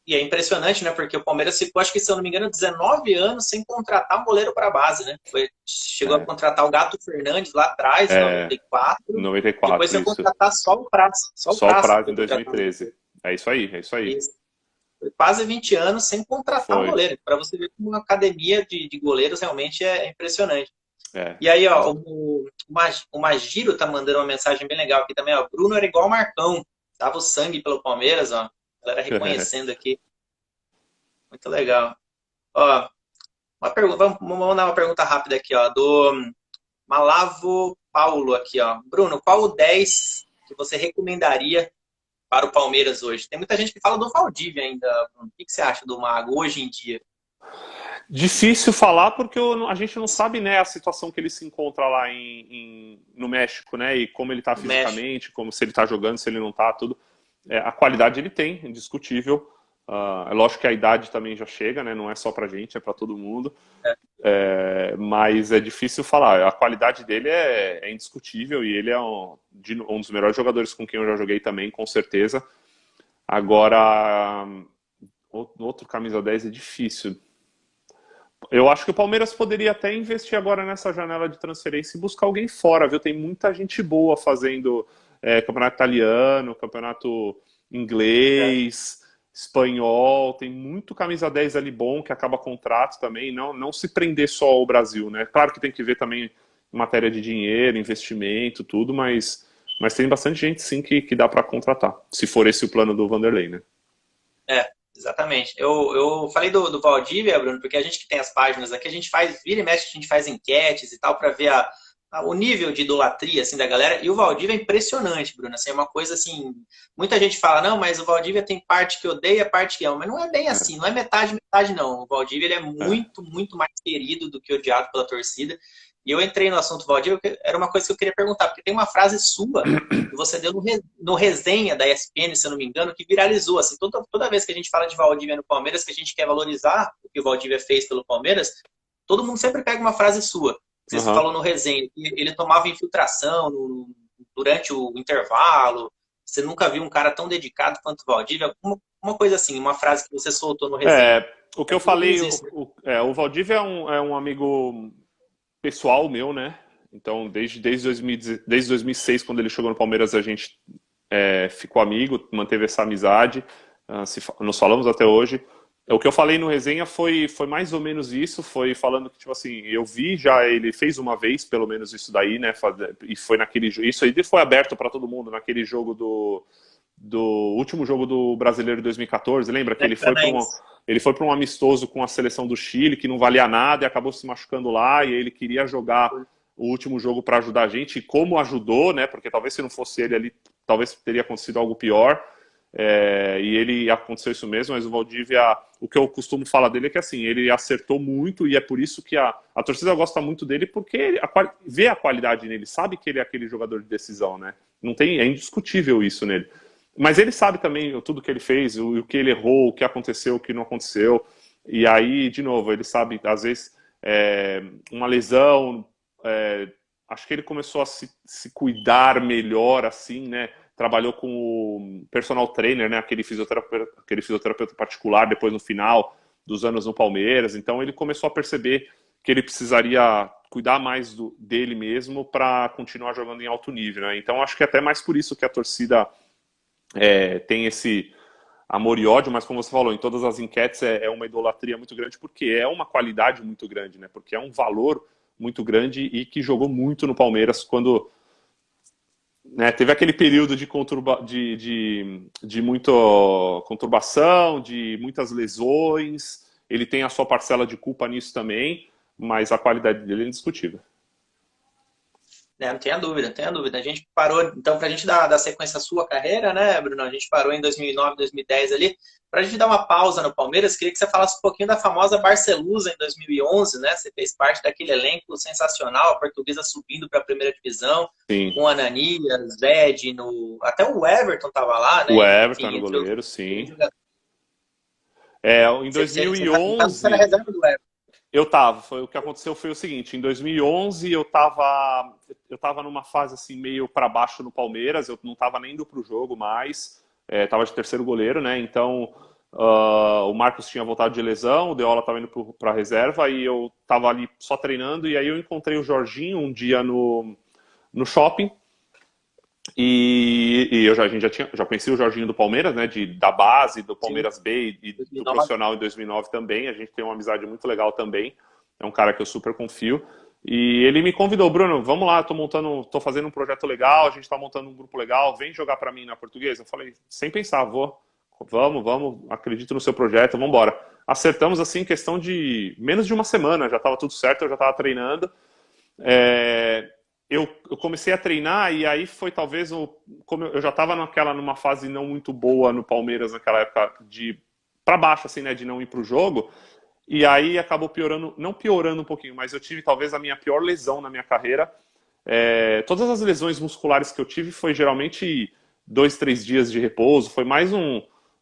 E é impressionante, né, porque o Palmeiras ficou, acho que se eu não me engano, 19 anos sem contratar um goleiro para a base, né? Chegou a contratar o Gato Fernandes lá atrás, em 94. 94, depois foi contratar só o Prazo. Só o Prazo em 2013. É isso aí. Isso. Foi quase 20 anos sem contratar um goleiro. Para você ver como uma academia de goleiros realmente é impressionante. E aí, ó, o Magiro tá mandando uma mensagem bem legal aqui também, ó. Bruno era igual o Marcão. Dava o sangue pelo Palmeiras, ó. A galera reconhecendo aqui. Muito legal. Ó, vamos mandar uma pergunta rápida aqui, ó. Do Malavo Paulo aqui, ó. Bruno, qual o 10 que você recomendaria para o Palmeiras hoje? Tem muita gente que fala do Valdívia ainda. O que você acha do Mago hoje em dia? Difícil falar porque a gente não sabe, né, a situação que ele se encontra lá no México, né, e como ele está No México. fisicamente, como se ele está jogando, se ele não está, tudo. A qualidade ele tem, indiscutível. É lógico que a idade também já chega, né, não é só pra gente, é para todo mundo. Mas é difícil falar. A qualidade dele é indiscutível e ele é um dos melhores jogadores com quem eu já joguei também, com certeza. Agora, outro camisa 10 é difícil. Eu acho que o Palmeiras poderia até investir agora nessa janela de transferência e buscar alguém fora, viu? Tem muita gente boa fazendo campeonato italiano, campeonato É, inglês, espanhol. Tem muito camisa 10 ali bom que acaba contrato também. Não se prender só ao Brasil, né? Claro que tem que ver também em matéria de dinheiro, investimento, tudo, mas tem bastante gente sim que dá para contratar, se for esse o plano do Vanderlei, né? exatamente. Eu falei do Valdívia, Bruno, porque a gente que tem as páginas aqui, a gente faz, vira e mexe, a gente faz enquetes e tal, para ver o nível de idolatria assim, da galera. E o Valdívia é impressionante, Bruno. Assim, é uma coisa assim. Muita gente fala, não, mas o Valdívia tem parte que odeia, parte que ama. Mas não é bem assim, não é metade, metade, não. O Valdívia ele é É. muito, muito mais querido do que odiado pela torcida. E eu entrei no assunto Valdívia, porque era uma coisa que eu queria perguntar, porque tem uma frase sua que você deu no resenha da ESPN, se eu não me engano, que viralizou. Assim, toda vez que a gente fala de Valdívia no Palmeiras, que a gente quer valorizar o que o Valdívia fez pelo Palmeiras, todo mundo sempre pega uma frase sua. Que você Aham. falou no resenha, que ele tomava infiltração durante o intervalo. Você nunca viu um cara tão dedicado quanto o Valdívia. Uma coisa assim, uma frase que você soltou no resenha. O que É eu mais ou falei, menos isso, né? o Valdívia é um amigo pessoal meu, né? Então, desde 2006, quando ele chegou no Palmeiras, a gente ficou amigo, manteve essa amizade, nos falamos até hoje. O que eu falei no resenha foi mais ou menos isso, foi falando que, tipo assim, eu vi já, ele fez uma vez, pelo menos isso daí, né? E foi isso aí foi aberto para todo mundo, naquele jogo do último jogo do Brasileiro de 2014, lembra que Né? Paranaense. ele foi para um amistoso com a seleção do Chile, que não valia nada, e acabou se machucando lá, e ele queria jogar o último jogo para ajudar a gente, e como ajudou, né? Porque talvez se não fosse ele ali, talvez teria acontecido algo pior. E ele aconteceu isso mesmo, mas o Valdívia, o que eu costumo falar dele é que assim, ele acertou muito e é por isso que a torcida gosta muito dele, porque vê a qualidade nele, sabe que ele é aquele jogador de decisão, né? Não tem, é indiscutível isso nele. Mas ele sabe também tudo que ele fez, o que ele errou, o que aconteceu, o que não aconteceu. E aí, de novo, ele sabe, às vezes, uma lesão. Acho que ele começou a se cuidar melhor, assim, né? Trabalhou com o personal trainer, né? Aquele fisioterapeuta particular, depois no final dos anos no Palmeiras. Então, ele começou a perceber que ele precisaria cuidar mais dele mesmo para continuar jogando em alto nível, né? Então, acho que é até mais por isso que a torcida tem esse amor e ódio, mas como você falou, em todas as enquetes é uma idolatria muito grande, porque é uma qualidade muito grande, né? Porque é um valor muito grande e que jogou muito no Palmeiras quando, né, teve aquele período de muita conturbação, de muitas lesões. Ele tem a sua parcela de culpa nisso também, mas a qualidade dele é indiscutível. Não tenha dúvida, não tenha dúvida. A gente parou, então, para a gente dar sequência à sua carreira, né, Bruno? A gente parou em 2009, 2010 ali. Para a gente dar uma pausa no Palmeiras, queria que você falasse um pouquinho da famosa Barcelusa em 2011, né? Você fez parte daquele elenco sensacional, a Portuguesa subindo para a primeira divisão, Sim. com Ananias, Zed, até o Everton estava lá, O né? Everton Enfim, era o entre outros goleiro, sim. jogadores. Em Você era 2011, reserva do Everton. eu tava. O que aconteceu foi o seguinte: em 2011 eu tava numa fase assim meio para baixo no Palmeiras. Eu não tava nem indo pro jogo mais. Tava de terceiro goleiro, né? Então o Marcos tinha voltado de lesão, o Deola tava indo para reserva e eu tava ali só treinando. E aí eu encontrei o Jorginho um dia no shopping. A gente já conhecia o Jorginho do Palmeiras, né? Da base, do Sim, Palmeiras B e do 2009. profissional em 2009 também. A gente tem uma amizade muito legal também. É um cara que eu super confio. E ele me convidou, Bruno, vamos lá, tô fazendo um projeto legal, a gente tá montando um grupo legal, vem jogar para mim na Portuguesa. Eu falei, sem pensar, vamos, acredito no seu projeto, vamos embora. Acertamos assim, questão de menos de uma semana, já tava tudo certo, eu já tava treinando. Eu comecei a treinar e aí foi talvez como eu já estava numa fase não muito boa no Palmeiras naquela época de para baixo assim, né, de não ir para o jogo. E aí acabou piorando, não piorando um pouquinho, mas eu tive talvez a minha pior lesão na minha carreira. Todas as lesões musculares que eu tive foi geralmente 2, 3 dias de repouso, foi mais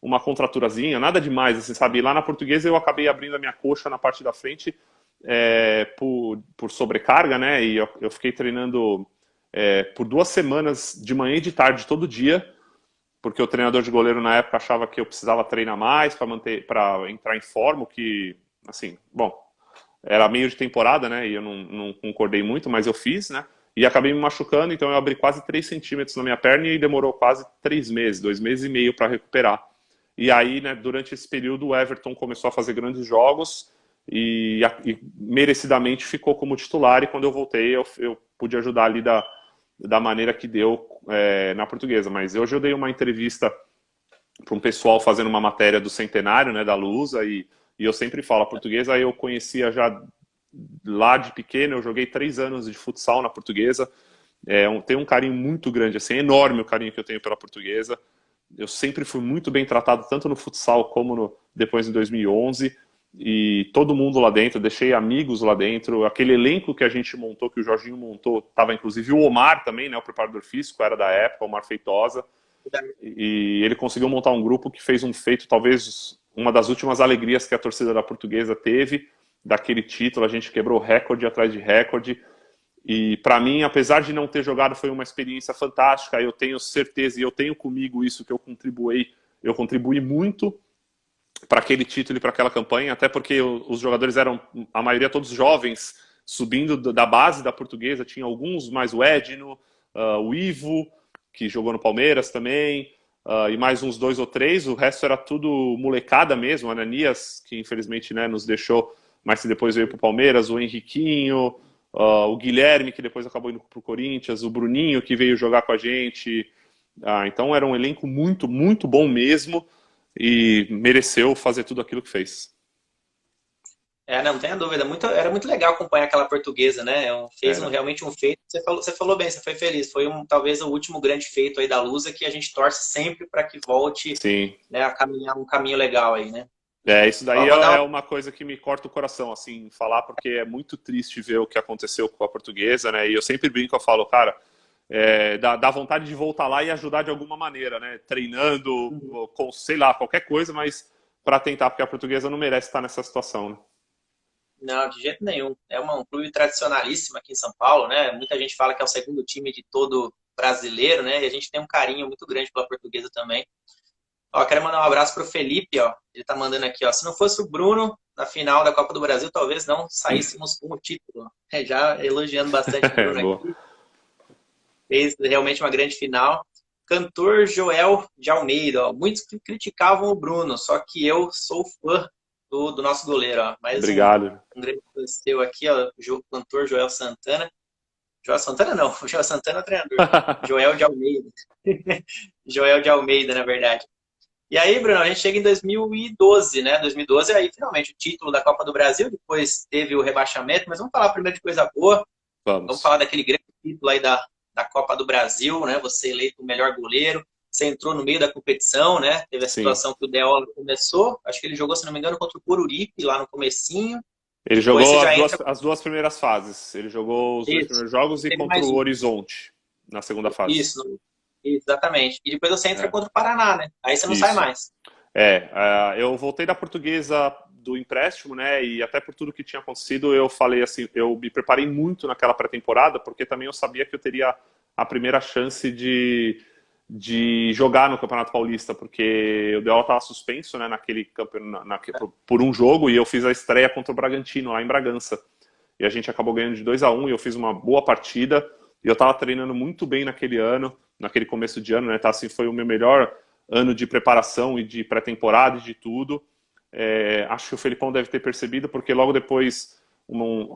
uma contraturazinha, nada demais, assim, sabe? Lá na Portuguesa eu acabei abrindo a minha coxa na parte da frente por sobrecarga, né? E eu fiquei treinando por 2 semanas, de manhã e de tarde, todo dia, porque o treinador de goleiro na época achava que eu precisava treinar mais para entrar em forma, que, assim, bom, era meio de temporada, né? E eu não concordei muito, mas eu fiz, né? E acabei me machucando, então eu abri quase 3 centímetros na minha perna e demorou quase 3 meses, 2 meses e meio para recuperar. E aí, né, durante esse período, o Everton começou a fazer grandes jogos e merecidamente ficou como titular. E quando eu voltei, eu pude ajudar ali da maneira que deu na Portuguesa. Mas hoje eu dei uma entrevista para um pessoal fazendo uma matéria do centenário, né, da Lusa, e eu sempre falo, a Portuguesa eu conhecia já lá de pequeno, eu joguei 3 anos de futsal na Portuguesa, tenho um carinho muito grande, assim, enorme o carinho que eu tenho pela Portuguesa. Eu sempre fui muito bem tratado, tanto no futsal como depois em 2011, e todo mundo lá dentro, deixei amigos lá dentro, aquele elenco que a gente montou, que o Jorginho montou, estava inclusive o Omar também, né, o preparador físico, era da época, o Omar Feitosa, e ele conseguiu montar um grupo que fez um feito, talvez uma das últimas alegrias que a torcida da Portuguesa teve, daquele título. A gente quebrou recorde atrás de recorde, e para mim, apesar de não ter jogado, foi uma experiência fantástica. Eu tenho certeza, e eu tenho comigo isso, que eu contribuí muito para aquele título e para aquela campanha, até porque os jogadores eram, a maioria todos jovens, subindo da base da Portuguesa. Tinha alguns mais, o Edno, o Ivo, que jogou no Palmeiras também, e mais uns 2 ou 3, o resto era tudo molecada mesmo, o Ananias, que infelizmente, né, nos deixou, mas que depois veio para o Palmeiras, o Henriquinho, o Guilherme, que depois acabou indo para o Corinthians, o Bruninho, que veio jogar com a gente. Então era um elenco muito, muito bom mesmo, e mereceu fazer tudo aquilo que fez. Não tenha dúvida. Era muito legal acompanhar aquela Portuguesa, né? Realmente um feito. Você falou bem, você foi feliz. Foi talvez o último grande feito aí da Lusa, que a gente torce sempre para que volte, Sim. né, a caminhar um caminho legal aí, né? Isso daí é uma coisa que me corta o coração, assim, falar, porque é muito triste ver o que aconteceu com a Portuguesa, né? E eu sempre brinco, eu falo, cara, dá vontade de voltar lá e ajudar de alguma maneira, né? Treinando, com, sei lá, qualquer coisa, mas para tentar, porque a Portuguesa não merece estar nessa situação, né? Não, de jeito nenhum. É um clube tradicionalíssimo aqui em São Paulo, né? Muita gente fala que é o segundo time de todo brasileiro, né? E a gente tem um carinho muito grande pela Portuguesa também. Ó, quero mandar um abraço pro Felipe, ó. Ele tá mandando aqui, ó. Se não fosse o Bruno na final da Copa do Brasil, talvez não saíssemos com o título. Já elogiando bastante o Bruno aqui. Fez realmente uma grande final. Cantor Joel de Almeida, ó. Muitos criticavam o Bruno, só que eu sou fã do nosso goleiro, ó. Mais Obrigado. um grande seu aqui, ó. O cantor Joel Santana. Joel Santana não, o Joel Santana é o treinador. Joel de Almeida. Joel de Almeida, na verdade. E aí, Bruno, a gente chega em 2012, né? 2012, aí finalmente o título da Copa do Brasil, depois teve o rebaixamento, mas vamos falar primeiro de coisa boa. Vamos falar daquele grande título aí da Copa do Brasil, né? Você eleito o melhor goleiro, você entrou no meio da competição, né? Teve a situação que o Deola começou, acho que ele jogou, se não me engano, contra o Coruripe lá no comecinho. Ele jogou as 2 primeiras fases. Ele jogou os 2 primeiros jogos e contra o Horizonte na segunda fase. Isso, exatamente. E depois você entra contra o Paraná, né? Aí você não sai mais. Eu voltei da Portuguesa do empréstimo, né? E até por tudo que tinha acontecido, eu falei assim, eu me preparei muito naquela pré-temporada, porque também eu sabia que eu teria a primeira chance de jogar no Campeonato Paulista, porque o Deola estava suspenso, né, naquele campeonato, por um jogo, e eu fiz a estreia contra o Bragantino, lá em Bragança. E a gente acabou ganhando de 2-1, e eu fiz uma boa partida, e eu estava treinando muito bem naquele ano, naquele começo de ano, né, tá, assim, foi o meu melhor ano de preparação e de pré-temporada e de tudo. Acho que o Felipão deve ter percebido, porque logo depois,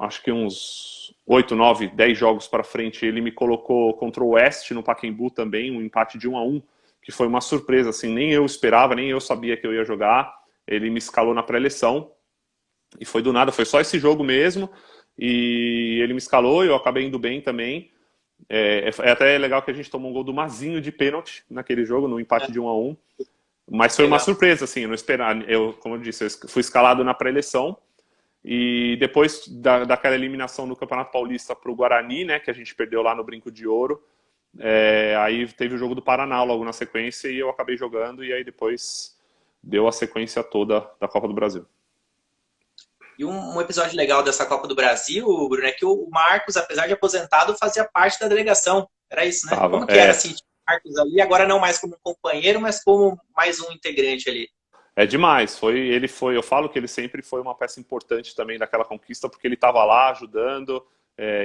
acho que uns 8, 9, 10 jogos para frente, ele me colocou contra o Oeste no Pacaembu também, um empate de 1-1, que foi uma surpresa, assim, nem eu esperava, nem eu sabia que eu ia jogar. Ele me escalou na pré-eleição, e foi do nada, foi só esse jogo mesmo, e ele me escalou, e eu acabei indo bem também. É até legal que a gente tomou um gol do Mazinho de pênalti naquele jogo, no empate de 1-1. Mas foi uma surpresa, assim, eu não esperava. Como eu disse, eu fui escalado na pré-eleição. E depois daquela eliminação no Campeonato Paulista para o Guarani, né, que a gente perdeu lá no Brinco de Ouro, aí teve o jogo do Paraná logo na sequência e eu acabei jogando, e aí depois deu a sequência toda da Copa do Brasil. E um episódio legal dessa Copa do Brasil, Bruno, é que o Marcos, apesar de aposentado, fazia parte da delegação. Era isso, né? Como que era assim, tipo, o Marcos ali, agora não mais como um companheiro, mas como mais um integrante ali? É demais. Eu falo que ele sempre foi uma peça importante também daquela conquista, porque ele estava lá ajudando,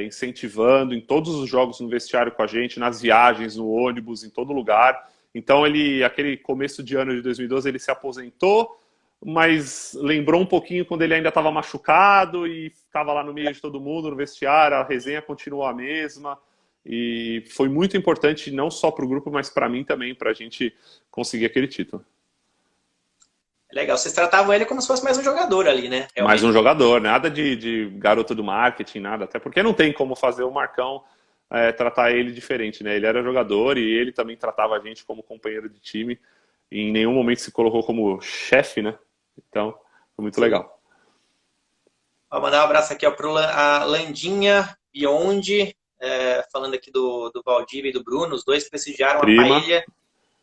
incentivando em todos os jogos no vestiário com a gente, nas viagens, no ônibus, em todo lugar. Então aquele começo de ano de 2012, ele se aposentou, mas lembrou um pouquinho quando ele ainda estava machucado e estava lá no meio de todo mundo, no vestiário, a resenha continuou a mesma. E foi muito importante, não só para o grupo, mas para mim também, para a gente conseguir aquele título. Legal, vocês tratavam ele como se fosse mais um jogador ali, né? Realmente. Mais um jogador, nada de garoto do marketing, nada. Até porque não tem como fazer o Marcão tratar ele diferente, né? Ele era jogador e ele também tratava a gente como companheiro de time. E em nenhum momento se colocou como chefe, né? Então, foi muito legal. Vou mandar um abraço aqui para a Landinha Biondi, falando aqui do Valdívia e do Bruno. Os dois prestigiaram a paella.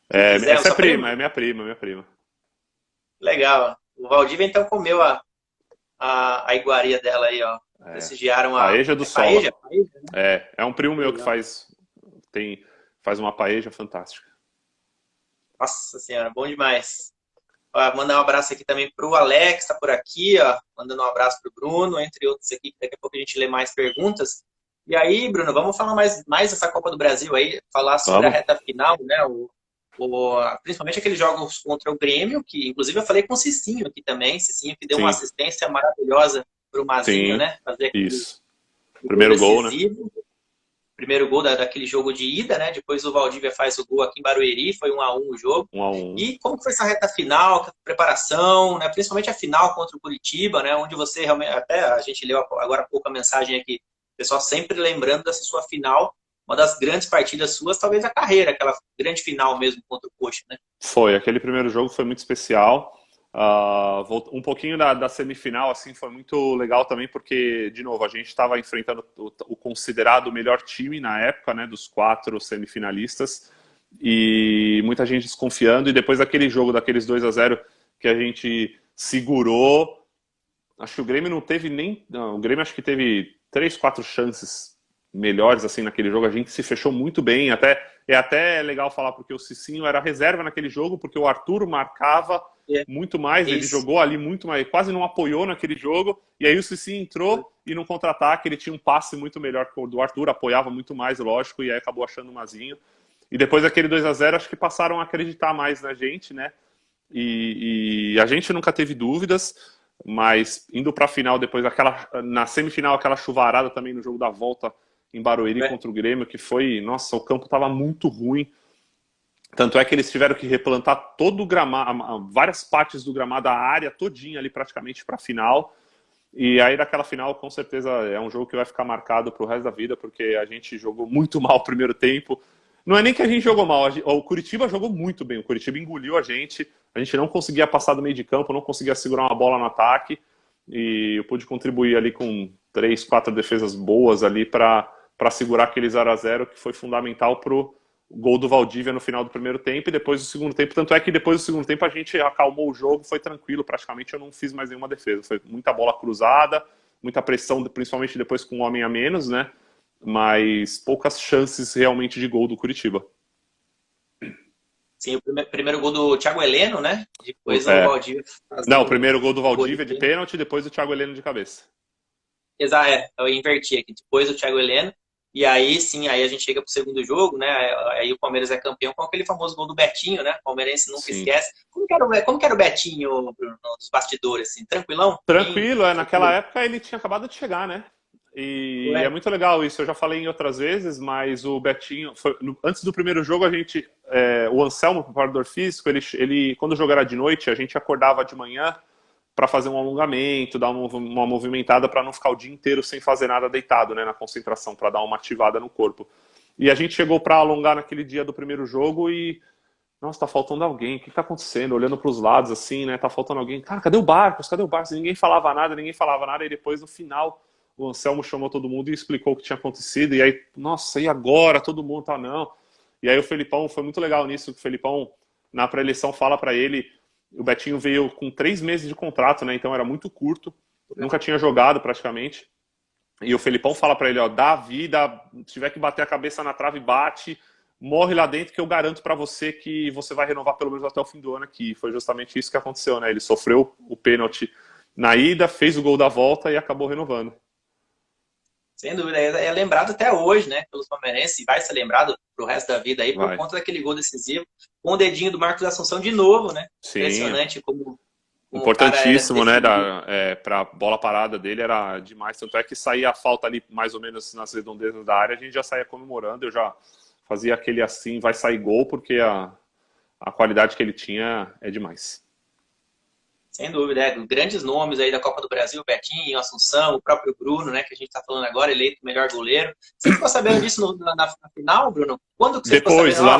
Essa é prima, é minha prima. Legal. O Valdívia então comeu a iguaria dela aí, ó. Prestigiaram a paella do sol. Paella, né? É um primo meu que faz uma paella fantástica. Nossa senhora, bom demais. Ó, mandar um abraço aqui também pro Alex, tá por aqui, ó. Mandando um abraço pro Bruno, entre outros aqui, que daqui a pouco a gente lê mais perguntas. E aí, Bruno, vamos falar mais dessa Copa do Brasil aí, falar sobre a reta final, né? Principalmente aqueles jogos contra o Grêmio, que inclusive eu falei com o Cicinho aqui também, Cicinho que deu uma assistência maravilhosa pro Mazinho, né? Fazer isso. Primeiro gol, né? Primeiro gol daquele jogo de ida, né? Depois o Valdívia faz o gol aqui em Barueri, foi 1-1 o jogo. 1-1. E como foi essa reta final, preparação, né? Principalmente a final contra o Curitiba, né? Onde você realmente, até a gente leu agora há pouco a mensagem aqui, o pessoal sempre lembrando dessa sua final, uma das grandes partidas suas, talvez a carreira, aquela grande final mesmo contra o Coxa, né? Foi, aquele primeiro jogo foi muito especial. Um pouquinho da semifinal assim foi muito legal também, porque, de novo, a gente estava enfrentando o considerado melhor time na época, né, dos 4 semifinalistas, e muita gente desconfiando, e depois daquele jogo, daqueles 2-0 que a gente segurou, acho que o Grêmio não teve o Grêmio acho que teve 3, 4 chances melhores assim naquele jogo, a gente se fechou muito bem, é até legal falar, porque o Cicinho era reserva naquele jogo, porque o Arthur marcava muito mais, ele jogou ali muito mais, quase não apoiou naquele jogo, e aí o Cicinho entrou e no contra-ataque ele tinha um passe muito melhor que o do Arthur, apoiava muito mais, lógico, e aí acabou achando o Mazinho. E depois daquele 2-0, acho que passaram a acreditar mais na gente, né? E a gente nunca teve dúvidas, mas indo para a final, depois na semifinal, aquela chuvarada também no jogo da volta em Barueri contra o Grêmio, que foi, nossa, o campo estava muito ruim. Tanto é que eles tiveram que replantar todo o gramado, várias partes do gramado, a área todinha ali praticamente para a final. E aí daquela final, com certeza, é um jogo que vai ficar marcado para o resto da vida, porque a gente jogou muito mal o primeiro tempo. Não é nem que a gente jogou mal, o Curitiba jogou muito bem, o Curitiba engoliu a gente não conseguia passar do meio de campo, não conseguia segurar uma bola no ataque, e eu pude contribuir ali com 3, 4 defesas boas ali para segurar aquele 0-0, que foi fundamental pro gol do Valdívia no final do primeiro tempo, e depois do segundo tempo, tanto é que depois do segundo tempo a gente acalmou o jogo, foi tranquilo, praticamente eu não fiz mais nenhuma defesa, foi muita bola cruzada, muita pressão, principalmente depois com um homem a menos, né, mas poucas chances realmente de gol do Curitiba. Sim, o primeiro gol do Thiago Heleno, né, depois o Valdívia... Não, o primeiro gol do Valdívia de pênalti, depois o Thiago Heleno de cabeça. Exato, eu inverti aqui, depois o Thiago Heleno. E aí, sim, aí a gente chega pro segundo jogo, né? Aí o Palmeiras é campeão com aquele famoso gol do Betinho, né? O palmeirense nunca esquece. Como que era o Betinho, Bruno, nos bastidores, assim? Tranquilão? Tranquilo, naquela época ele tinha acabado de chegar, né? E é muito legal isso, eu já falei em outras vezes, mas o Betinho, antes do primeiro jogo, o Anselmo, o preparador físico, ele, quando o jogo era de noite, a gente acordava de manhã para fazer um alongamento, dar uma movimentada para não ficar o dia inteiro sem fazer nada deitado, né, na concentração, para dar uma ativada no corpo. E a gente chegou para alongar naquele dia do primeiro jogo e nossa, tá faltando alguém, o que tá acontecendo? Olhando para os lados assim, né? Tá faltando alguém. Cara, cadê o Barcos? Cadê o Barcos? E ninguém falava nada, e depois no final o Anselmo chamou todo mundo e explicou o que tinha acontecido, e aí, nossa, e agora? Todo mundo tá, não. E aí o Felipão, foi muito legal nisso, que o Felipão, na pré-eleição, fala para ele, o Betinho veio com 3 meses de contrato, né? Então era muito curto, nunca tinha jogado praticamente. E o Felipão fala para ele, ó, dá a vida, se tiver que bater a cabeça na trave, bate, morre lá dentro que eu garanto para você que você vai renovar pelo menos até o fim do ano aqui. Foi justamente isso que aconteceu, né? Ele sofreu o pênalti na ida, fez o gol da volta e acabou renovando. Sem dúvida, é lembrado até hoje, né, pelos palmeirenses, e vai ser lembrado pro resto da vida aí por Vai. conta daquele gol decisivo, com o dedinho do Marcos Assunção de novo, né? Sim. Impressionante como o cara Importantíssimo, né? era Pra bola parada dele era demais. Tanto é que saía a falta ali mais ou menos nas redondezas da área, a gente já saía comemorando. Eu já fazia aquele assim, vai sair gol, porque a qualidade que ele tinha é demais. sem dúvida, grandes nomes aí da Copa do Brasil, Betinho, Assunção, o próprio Bruno, né, que a gente está falando agora, eleito o melhor goleiro. Você ficou sabendo disso na final, Bruno? Quando que você ficou Depois, sabendo?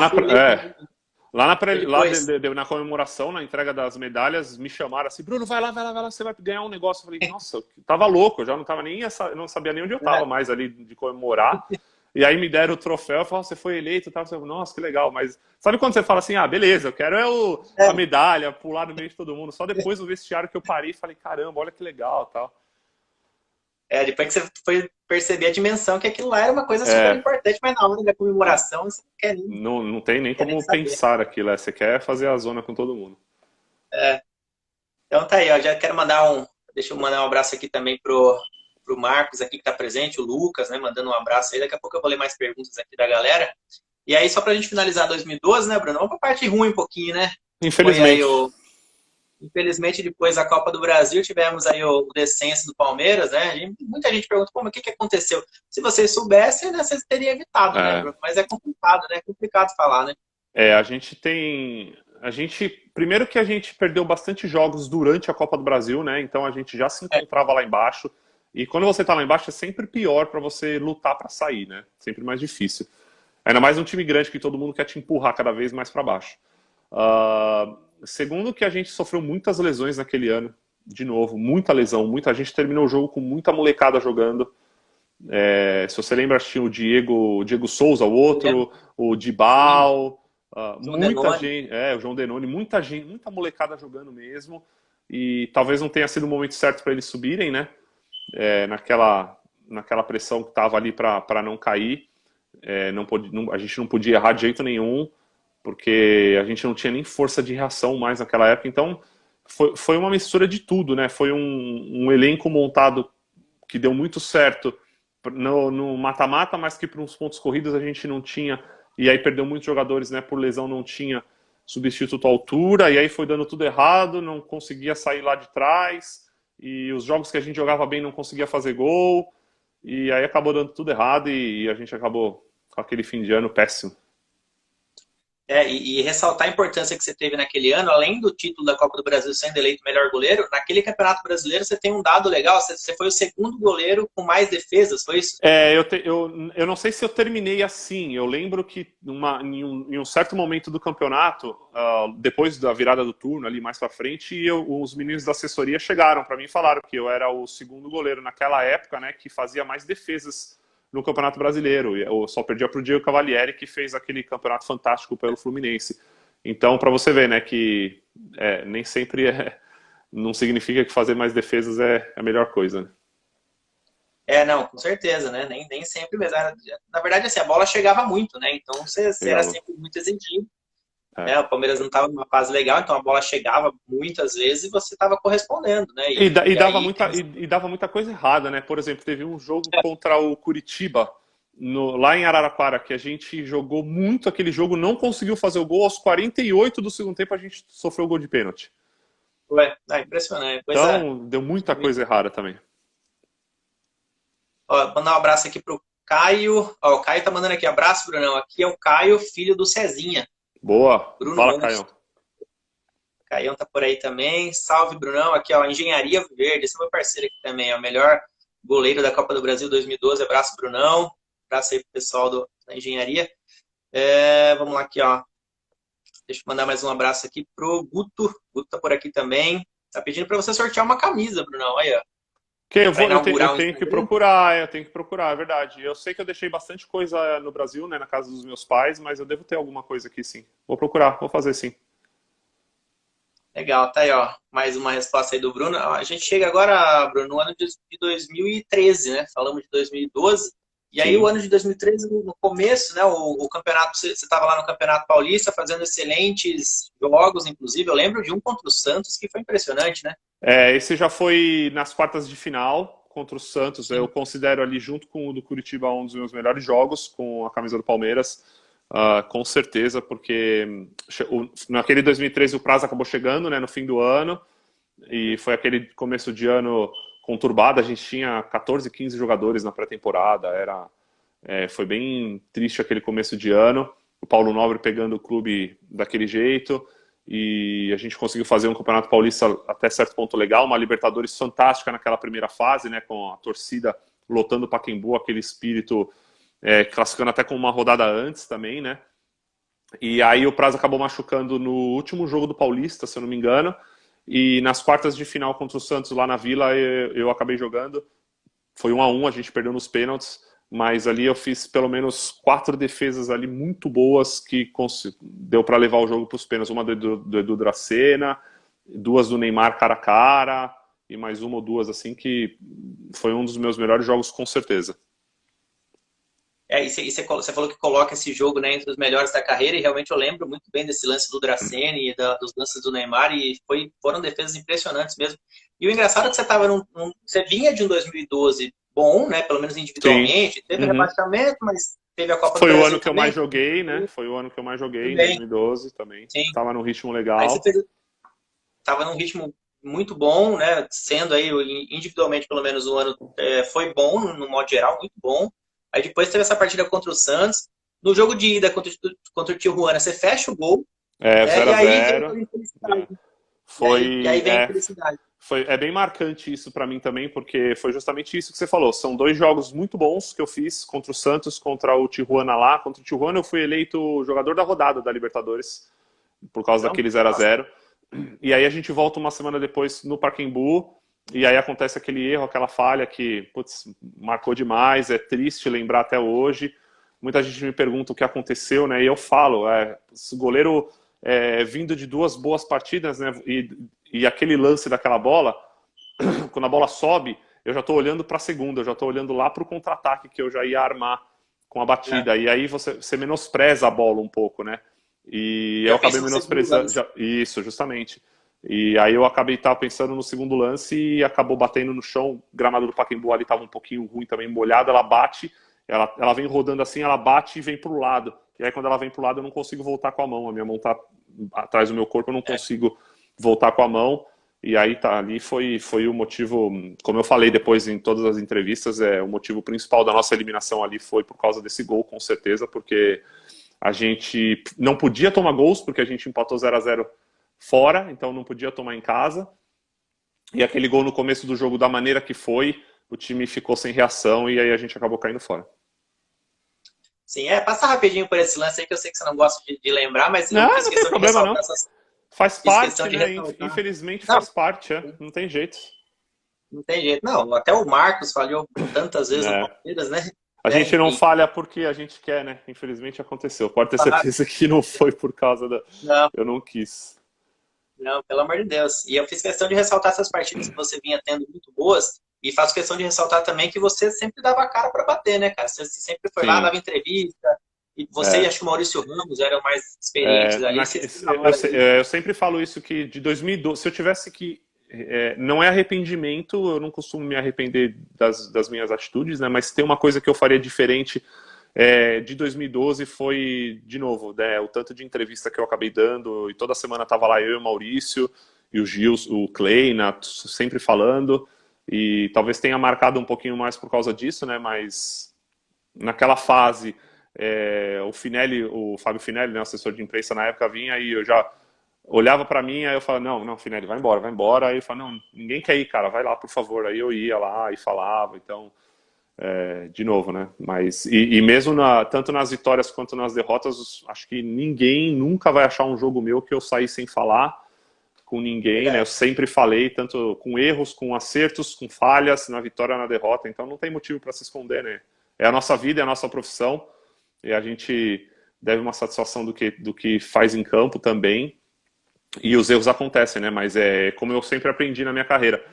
na comemoração, na entrega das medalhas, me chamaram assim, Bruno, vai lá, você vai ganhar um negócio. Eu falei, nossa, eu tava louco, eu já não tava nem, eu não sabia nem onde eu tava mais ali de comemorar. E aí me deram o troféu, eu falei, você foi eleito e tal. Nossa, que legal. Mas sabe quando você fala assim, ah, beleza, eu quero a medalha, pular no meio de todo mundo. Só depois do vestiário que eu parei e falei, caramba, olha que legal tal. Depois que você foi perceber a dimensão que aquilo lá era uma coisa super importante, mas na hora da comemoração você não quer nem. Não tem nem como pensar aquilo, você quer fazer a zona com todo mundo. Então tá aí, ó, já quero deixa eu mandar um abraço aqui também pro Marcos aqui que tá presente, o Lucas, né, mandando um abraço aí. Daqui a pouco eu vou ler mais perguntas aqui da galera. E aí, só pra gente finalizar 2012, né, Bruno? Vamos pra parte ruim um pouquinho, né? Infelizmente. Infelizmente, depois da Copa do Brasil, tivemos aí o descenso do Palmeiras, né? Muita gente pergunta, mas o que aconteceu? Se vocês soubessem, né, vocês teriam evitado, né, Bruno? Mas é complicado, né? É complicado falar, né? Primeiro que a gente perdeu bastante jogos durante a Copa do Brasil, né? Então a gente já se encontrava lá embaixo. E quando você tá lá embaixo é sempre pior para você lutar para sair, né? Sempre mais difícil. Ainda mais um time grande que todo mundo quer te empurrar cada vez mais para baixo. Segundo que a gente sofreu muitas lesões naquele ano. De novo, muita lesão. A gente terminou o jogo com muita molecada jogando. Se você lembra, tinha o Diego Souza, o outro, o Dibal, muita gente, o João Denoni, muita gente, muita molecada jogando mesmo. E talvez não tenha sido o momento certo para eles subirem, né? Naquela pressão que estava ali para não cair. A gente não podia errar de jeito nenhum, porque a gente não tinha nem força de reação mais naquela época. Então, foi uma mistura de tudo, né? Foi um elenco montado que deu muito certo no mata-mata, mas que para uns pontos corridos a gente não tinha. E aí perdeu muitos jogadores, né? Por lesão não tinha substituto à altura, e aí foi dando tudo errado, não conseguia sair lá de trás. E os jogos que a gente jogava bem não conseguia fazer gol, e aí acabou dando tudo errado e a gente acabou com aquele fim de ano péssimo. E ressaltar a importância que você teve naquele ano, além do título da Copa do Brasil sendo eleito melhor goleiro, naquele Campeonato Brasileiro você tem um dado legal, você foi o segundo goleiro com mais defesas, foi isso? Eu não sei se eu terminei assim, eu lembro que em um certo momento do campeonato, depois da virada do turno, ali mais pra frente, os meninos da assessoria chegaram para mim e falaram que eu era o segundo goleiro naquela época, né, que fazia mais defesas no Campeonato Brasileiro. Eu só perdia para o Diego Cavalieri, que fez aquele campeonato fantástico pelo Fluminense. Então, para você ver, né, que nem sempre não significa que fazer mais defesas é a melhor coisa. Né? Não, com certeza, né? Nem sempre mesmo. Na verdade, assim, a bola chegava muito, né? Então, você era sempre muito exigido. O Palmeiras não estava numa fase legal, então a bola chegava muitas vezes e você estava correspondendo, né? Dava muita coisa errada, né? Por exemplo, teve um jogo contra o Curitiba, lá em Araraquara, que a gente jogou muito aquele jogo, não conseguiu fazer o gol, aos 48 do segundo tempo a gente sofreu o gol de pênalti. Impressionante. Então, deu muita coisa errada também. Vou mandar um abraço aqui pro Caio. O Caio tá mandando aqui, abraço, Brunão. Aqui é o Caio, filho do Cezinha. Boa, fala, Caio. Caião tá por aí também. Salve, Brunão. Aqui, ó, Engenharia Verde. Esse é meu parceiro aqui também. É o melhor goleiro da Copa do Brasil 2012. Abraço, Brunão. Abraço aí pro pessoal da Engenharia. Vamos lá aqui, ó. Deixa eu mandar mais um abraço aqui pro Guto. O Guto tá por aqui também. Tá pedindo para você sortear uma camisa, Brunão. Olha, Que para eu inaugurar o tenho que Instagram. procurar, eu tenho que procurar, é verdade. Eu sei que eu deixei bastante coisa no Brasil, né, na casa dos meus pais, mas eu devo ter alguma coisa aqui sim. Vou procurar, vou fazer sim. Legal, tá aí, ó. Mais uma resposta aí do Bruno. A gente chega agora, Bruno, no ano de 2013, né? Falamos de 2012. E aí, o Sim. ano de 2013, no começo, né? O campeonato, você estava lá no Campeonato Paulista fazendo excelentes jogos, inclusive. Eu lembro de um contra o Santos que foi impressionante, né? Esse já foi nas quartas de final contra o Santos. Eu Sim. considero ali, junto com o do Curitiba, um dos meus melhores jogos com a camisa do Palmeiras. Com certeza, porque naquele 2013 o prazo acabou chegando, né, no fim do ano, e foi aquele começo de ano conturbado. A gente tinha 14, 15 jogadores na pré-temporada. Foi bem triste aquele começo de ano. O Paulo Nobre pegando o clube daquele jeito. E a gente conseguiu fazer um Campeonato Paulista até certo ponto legal, uma Libertadores fantástica naquela primeira fase, né, com a torcida lotando o Pacaembu, aquele espírito, classificando até com uma rodada antes também, né? E aí o Prazo acabou machucando no último jogo do Paulista, se eu não me engano, e nas quartas de final contra o Santos lá na Vila eu acabei jogando. Foi 1-1, a gente perdeu nos pênaltis, mas ali eu fiz pelo menos 4 defesas ali muito boas que deu para levar o jogo para os pênaltis. Uma do Edu Dracena, 2 do Neymar cara a cara, e mais uma ou duas assim, que foi um dos meus melhores jogos com certeza. Você falou que coloca esse jogo, né, entre os melhores da carreira, e realmente eu lembro muito bem desse lance do Dracene e dos lances do Neymar, e foram defesas impressionantes mesmo. E o engraçado é que você vinha de um 2012 bom, né, pelo menos Sim. individualmente, teve Uhum. rebaixamento, mas teve a Copa do Foi o ano Brasil que eu mais também. joguei, né? Foi o ano que eu mais joguei, em Também, 2012 também. sim. Estava num ritmo Aí você legal. estava num ritmo muito bom, né, sendo aí, individualmente pelo menos, o ano foi bom, no modo geral, muito bom. Aí depois teve essa partida contra o Santos. No jogo de ida contra o Tijuana, você fecha o gol, né? 0 E a aí vem 0 aquela infelicidade. E aí Foi, vem a infelicidade. bem marcante isso para mim também, porque foi justamente isso que você falou. São 2 jogos muito bons que eu fiz contra o Santos, contra o Tijuana lá. Contra o Tijuana eu fui eleito jogador da rodada da Libertadores, por causa Então, daquele 0 a nossa, 0 E aí a gente volta uma semana depois no Pacaembu, e aí acontece aquele erro, aquela falha que, putz, marcou demais, é triste lembrar até hoje. Muita gente me pergunta o que aconteceu, né? E eu falo, esse goleiro vindo de 2 boas partidas, né? E aquele lance daquela bola, quando a bola sobe, eu já estou olhando para a segunda, eu já estou olhando lá para o contra-ataque que eu já ia armar com a né? batida. E aí você menospreza a bola um pouco, né? E eu Já acabei pensa no segundo menosprezando. lance. Isso, justamente. E aí eu acabei pensando no segundo lance e acabou batendo no chão. O gramado do Pacaembu ali estava um pouquinho ruim também, molhado. Ela bate, ela vem rodando assim, ela bate e vem para o lado. E aí quando ela vem para o lado eu não consigo voltar com a mão. A minha mão está atrás do meu corpo, eu não É, consigo voltar com a mão. E aí ali foi o motivo, como eu falei depois em todas as entrevistas, o motivo principal da nossa eliminação ali foi por causa desse gol, com certeza, porque a gente não podia tomar gols, porque a gente empatou 0 a 0 fora, então não podia tomar em casa. E aquele gol no começo do jogo, da maneira que foi, o time ficou sem reação e aí a gente acabou caindo fora. sim, passa rapidinho por esse lance aí, que eu sei que você não gosta de lembrar, mas eu Não, fiz não tem questão de problema ressaltar não. Faz fiz questão parte, de né? ressaltar. Infelizmente Não, faz parte, não tem jeito. não tem jeito. Não, até o Marcos falhou tantas vezes no É. Palmeiras, né? A gente não Enfim. falha porque a gente quer, né? Infelizmente aconteceu. Pode ter Ah, certeza que não foi por causa da. não, Eu não quis. não, pelo amor de Deus. E eu fiz questão de ressaltar essas partidas que você vinha tendo muito boas, e faço questão de ressaltar também que você sempre dava a cara para bater, né, cara? Você sempre foi lá, Sim. dava entrevista, e você e É, acho que o Maurício Ramos eram mais experientes ali, você sempre na hora ali. eu sempre falo isso que de 2012, se eu tivesse que. Não é arrependimento, eu não costumo me arrepender das minhas atitudes, né? Mas tem uma coisa que eu faria diferente de 2012 foi, de novo, né, o tanto de entrevista que eu acabei dando, e toda semana tava lá eu e o Maurício, e o Gil, o Clay, né, sempre falando, e talvez tenha marcado um pouquinho mais por causa disso, né? Mas naquela fase, o Fábio Finelli, né, assessor de imprensa na época, vinha e eu já olhava para mim, aí eu falava, não, não, Finelli, vai embora. Aí ele falava, não, ninguém quer ir, cara, vai lá, por favor. Aí eu ia lá e falava, então de novo, né? Mas, e mesmo tanto nas vitórias quanto nas derrotas, acho que ninguém nunca vai achar um jogo meu que eu saí sem falar com ninguém, né? Eu Verdade. sempre falei, tanto com erros, com acertos, com falhas, na vitória, na derrota, então não tem motivo para se esconder, né? É a nossa vida, é a nossa profissão, e a gente deve uma satisfação do que faz em campo também, e os erros acontecem, né? Mas é como eu sempre aprendi na minha carreira,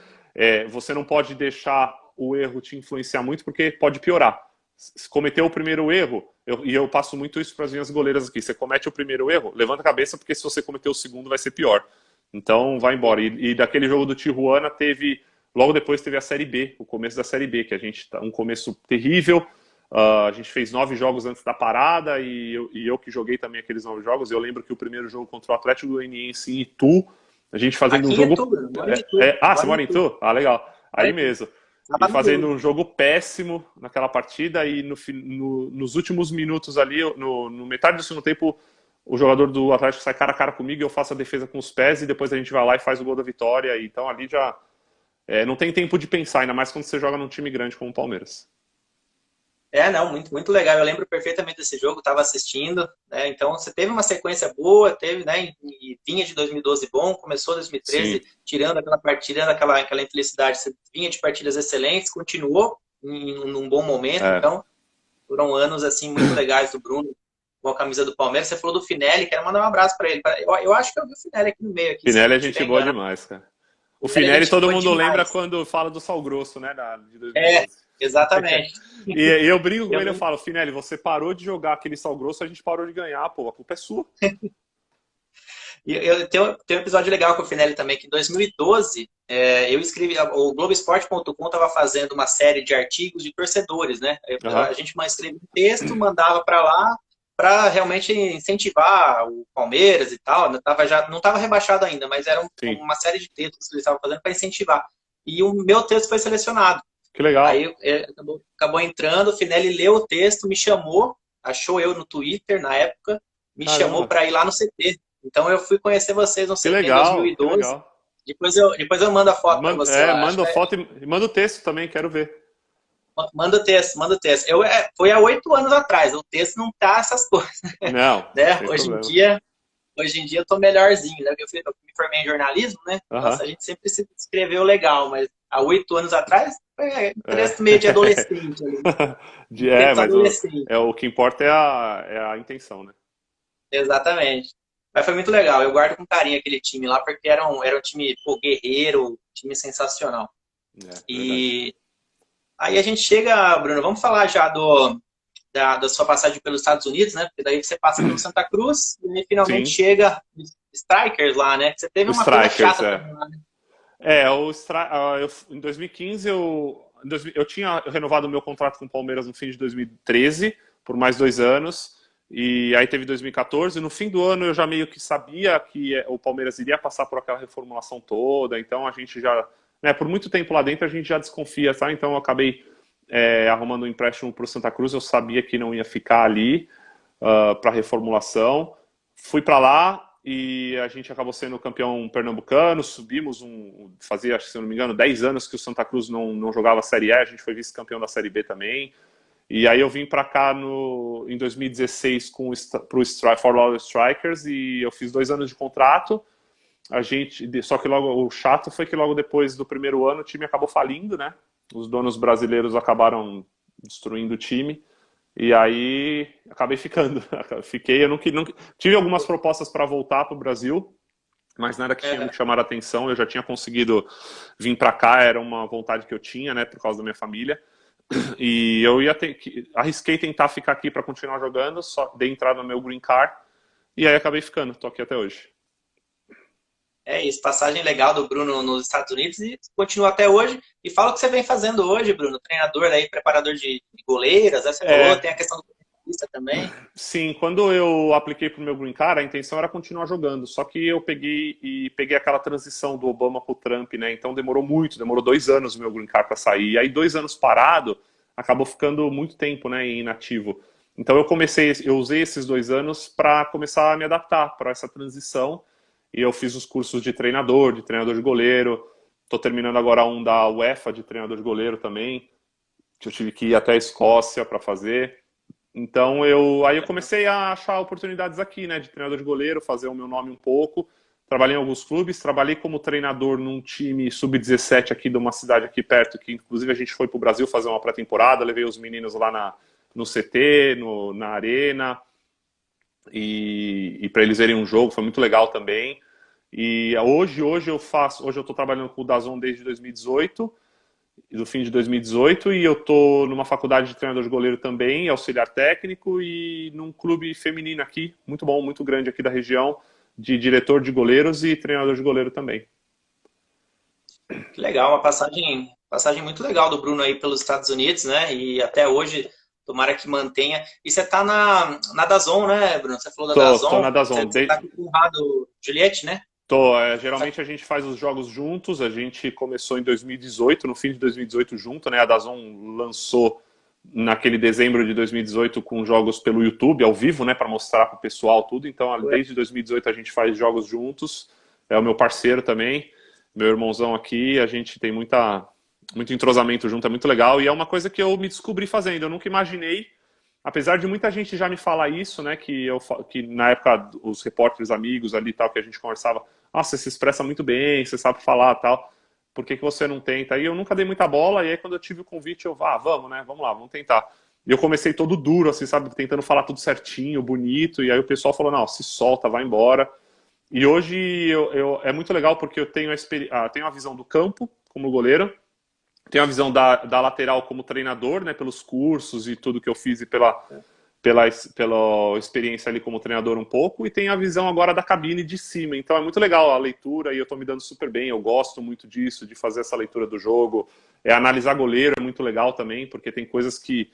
você não pode deixar o erro te influenciar muito, porque pode piorar. Se cometeu o primeiro erro, e eu passo muito isso para as minhas goleiras aqui, você comete o primeiro erro, levanta a cabeça, porque se você cometer o segundo vai ser pior. Então vai embora. E daquele jogo do Tijuana logo depois teve a Série B, o começo da Série B, que a gente um começo terrível. A gente fez 9 jogos antes da parada e eu que joguei também aqueles 9 jogos. Eu lembro que o primeiro jogo contra o Atlético Goianiense em Itu, a gente fazendo Aqui um em jogo. Itu, Bruno, moro em Itu. Você Moro em mora em Itu. Itu? Ah, legal. Moro Aí em Itu. mesmo. E Tava no fazendo jogo. um jogo péssimo naquela partida e nos últimos minutos ali, no metade do segundo tempo, o jogador do Atlético sai cara a cara comigo e eu faço a defesa com os pés e depois a gente vai lá e faz o gol da vitória. Então ali já não tem tempo de pensar, ainda mais quando você joga num time grande como o Palmeiras. Não, muito, muito legal. Eu lembro perfeitamente desse jogo, estava assistindo, né? Então você teve uma sequência boa, teve, né? E vinha de 2012 bom, começou 2013 Sim. tirando aquela partida, aquela infelicidade. Você vinha de partidas excelentes, continuou num bom momento. É. Então foram anos assim muito legais do Bruno com a camisa do Palmeiras. Você falou do Finelli, quero mandar um abraço para ele. Eu acho que eu vi o Finelli aqui no meio, aqui, se eu Finelli não é gente estiver boa enganado. demais, cara. O O Finelli é Finelli gente todo boa mundo lembra demais. quando fala do Sal Grosso, né, de É, 2012. exatamente. E eu brinco com Eu ele, eu lembro. falo, Finelli, você parou de jogar aquele Sal Grosso, a gente parou de ganhar, pô, a culpa é sua. E eu tenho um episódio legal com o Finelli também, que em 2012 eu escrevi, o Globoesporte.com estava fazendo uma série de artigos de torcedores, né? Aham, A gente escrevia um texto, mandava para lá para realmente incentivar o Palmeiras e tal. Não estava rebaixado ainda, mas era sim. uma série de textos que eles estavam fazendo para incentivar. E o meu texto foi selecionado. Que legal. Aí acabou entrando, o Finelli leu o texto, me chamou, achou eu no Twitter na época, me chamou Caramba. para ir lá no CT. Então eu fui conhecer vocês no Que CT em legal, que 2012. legal. Depois eu mando a foto para você lá. Acho Manda que foto e manda o texto também, quero ver. manda o texto, manda o texto. Foi há 8 anos atrás, o texto não tá essas coisas, Não, né? sem Hoje em problema. dia, hoje em dia eu tô melhorzinho, né? Porque eu me formei em jornalismo, né? Aham. Nossa, a gente sempre se escreveu legal, mas há 8 anos atrás, foi um É. texto meio de adolescente ali, um texto Mas adolescente. o que importa é a intenção, né? Exatamente. Mas foi muito legal. Eu guardo com carinho aquele time lá, porque era um time, pô, guerreiro, time sensacional. É, verdade. E aí a gente chega, Bruno, vamos falar já da sua passagem pelos Estados Unidos, né? Porque daí você passa pelo Santa Cruz e aí finalmente Sim, chega os Strikers lá, né? Você teve o uma coisa Strikers, chata é. também lá, né? Em 2015 eu tinha renovado o meu contrato com o Palmeiras no fim de 2013 por mais 2 anos e aí teve 2014. No fim do ano eu já meio que sabia que o Palmeiras iria passar por aquela reformulação toda, então a gente já, né, por muito tempo lá dentro a gente já desconfia, tá? Então eu acabei arrumando um empréstimo para o Santa Cruz. Eu sabia que não ia ficar ali para reformulação. Fui para lá e a gente acabou sendo campeão pernambucano, subimos fazia, se eu não me engano, 10 anos que o Santa Cruz não jogava a Série E, a gente foi vice-campeão da Série B também. E aí eu vim para cá em 2016 para o For All Strikers e eu fiz 2 anos de contrato. Só que logo o chato foi que logo depois do primeiro ano o time acabou falindo, né? Os donos brasileiros acabaram destruindo o time. E aí acabei ficando. Fiquei, eu nunca tive algumas propostas para voltar para o Brasil, mas nada que tinha me É, chamado a atenção. Eu já tinha conseguido vir para cá, era uma vontade que eu tinha, né, por causa da minha família. E eu arrisquei tentar ficar aqui para continuar jogando, só dei entrada no meu green card e aí acabei ficando. Tô aqui até hoje. é isso, passagem legal do Bruno nos Estados Unidos e continua até hoje. E fala o que você vem fazendo hoje, Bruno, treinador aí, preparador de goleiras, né? Você falou, É, tem a questão do comentarista também. sim, quando eu apliquei para o meu green card, a intenção era continuar jogando, só que eu peguei aquela transição do Obama para o Trump, né? Então demorou 2 anos o meu green card para sair. E aí 2 anos parado, acabou ficando muito tempo, né, inativo. Então eu usei esses 2 anos para começar a me adaptar para essa transição. E eu fiz os cursos de treinador de goleiro. Estou terminando agora um da UEFA de treinador de goleiro também. que eu tive que ir até a Escócia para fazer. Então, aí eu comecei a achar oportunidades aqui, né, de treinador de goleiro, fazer o meu nome um pouco. Trabalhei em alguns clubes, trabalhei como treinador num time sub-17 aqui de uma cidade aqui perto, que inclusive a gente foi para o Brasil fazer uma pré-temporada, levei os meninos lá no CT, na arena, e para eles verem um jogo, foi muito legal também. E hoje eu estou trabalhando com o DAZN desde 2018, do fim de 2018, e eu estou numa faculdade de treinador de goleiro também, auxiliar técnico, e num clube feminino aqui, muito bom, muito grande aqui da região, de diretor de goleiros e treinador de goleiro também. Que legal, uma passagem muito legal do Bruno aí pelos Estados Unidos, né? E até hoje, tomara que mantenha. E você tá na DAZN, né, Bruno? Você falou da Tô DAZN. na DAZN. Você tá com o Conrado Juliette, né? Geralmente a gente faz os jogos juntos, a gente começou em 2018, no fim de 2018 junto, né? A DAZN lançou naquele dezembro de 2018 com jogos pelo YouTube, ao vivo, né? Para mostrar para o pessoal tudo. Então, desde 2018 a gente faz jogos juntos. É o meu parceiro também, meu irmãozão aqui. A gente tem muito entrosamento junto, é muito legal. E é uma coisa que eu me descobri fazendo. Eu nunca imaginei, apesar de muita gente já me falar isso, né, que na época os repórteres amigos ali e tal, que a gente conversava, nossa, você se expressa muito bem, você sabe falar tal, por que você não tenta? E eu nunca dei muita bola, e aí quando eu tive o convite, vamos, né, vamos lá, vamos tentar. E eu comecei todo duro, assim, sabe, tentando falar tudo certinho, bonito, e aí o pessoal falou, não, se solta, vai embora. E hoje é muito legal porque eu tenho a visão do campo como goleiro, tenho a visão da lateral como treinador, né, pelos cursos e tudo que eu fiz e pela experiência ali como treinador um pouco, e tenho a visão agora da cabine de cima. Então é muito legal a leitura e eu estou me dando super bem, eu gosto muito disso, de fazer essa leitura do jogo. Analisar goleiro é muito legal também, porque tem coisas que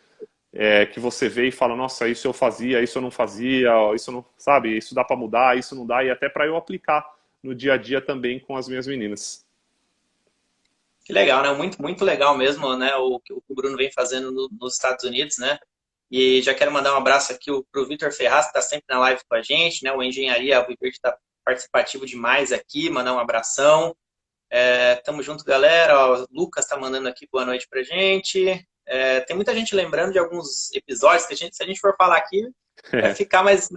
você vê e fala, nossa, isso eu fazia, isso eu não fazia, isso não, sabe, isso dá para mudar, isso não dá, e até para eu aplicar no dia a dia também com as minhas meninas. Que legal, né? Muito, muito legal mesmo, né? O que o Bruno vem fazendo nos Estados Unidos, né? E já quero mandar um abraço aqui pro Vitor Ferraz, que está sempre na live com a gente, né? O Engenharia Verde está participativo demais aqui, mandar um abração. Tamo junto, galera. Ó, o Lucas está mandando aqui boa noite pra gente. Tem muita gente lembrando de alguns episódios que se a gente for falar aqui, vai ficar mais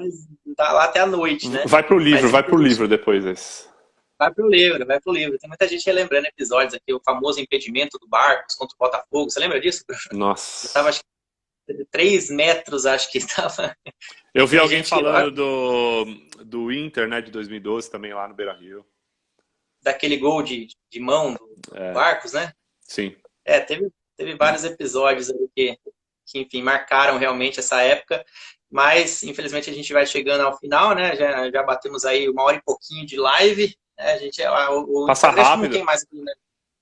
tá lá até a noite, né? Vai pro livro depois esse. Vai pro livro, vai pro livro. Tem muita gente relembrando episódios aqui, o famoso impedimento do Barcos contra o Botafogo. Você lembra disso? Nossa. Eu tava, acho que 3 metros, acho que estava. Eu vi alguém falando do Inter, né, de 2012, também lá no Beira-Rio. Daquele gol de mão do Barcos, né? Sim. Teve vários episódios ali que, enfim, marcaram realmente essa época. Mas, infelizmente, a gente vai chegando ao final, né? Já batemos aí 1 hora e pouquinho de live. A gente, Passa rápido. Não tem mais, né?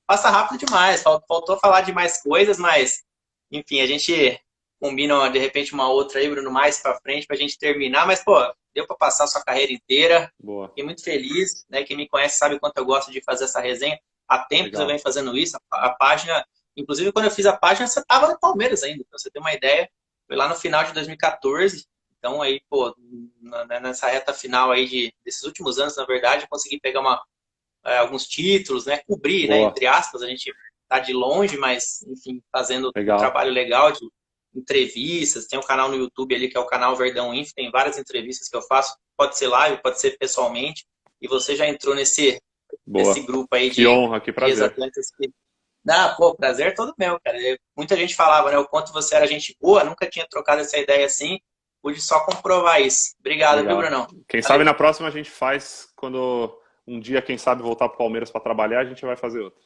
Passa rápido demais. Faltou falar de mais coisas, mas, enfim, a gente combina, de repente, uma outra aí, Bruno, mais pra frente, pra gente terminar. Mas, pô, deu pra passar a sua carreira inteira. Boa. Fiquei muito feliz, né? Quem me conhece sabe quanto eu gosto de fazer essa resenha. Há tempos eu venho fazendo isso. A página, inclusive, quando eu fiz a página, você tava no Palmeiras ainda, pra você ter uma ideia. Foi lá no final de 2014. Então, aí, pô, nessa reta final aí desses últimos anos, na verdade, eu consegui pegar alguns títulos, né? Cobrir, né? Entre aspas, a gente tá de longe, mas, enfim, fazendo um trabalho legal de entrevistas. Tem um canal no YouTube ali, que é o canal Verdão Info. Tem várias entrevistas que eu faço. Pode ser live, pode ser pessoalmente. E você já entrou nesse grupo aí de... Que honra, que prazer. Pô, prazer todo meu, cara. Muita gente falava, né? O quanto você era gente boa, nunca tinha trocado essa ideia assim. Pude só comprovar isso. Obrigado, viu, Brunão? Quem sabe na próxima a gente faz, quando um dia, quem sabe, voltar para o Palmeiras para trabalhar, a gente vai fazer outra.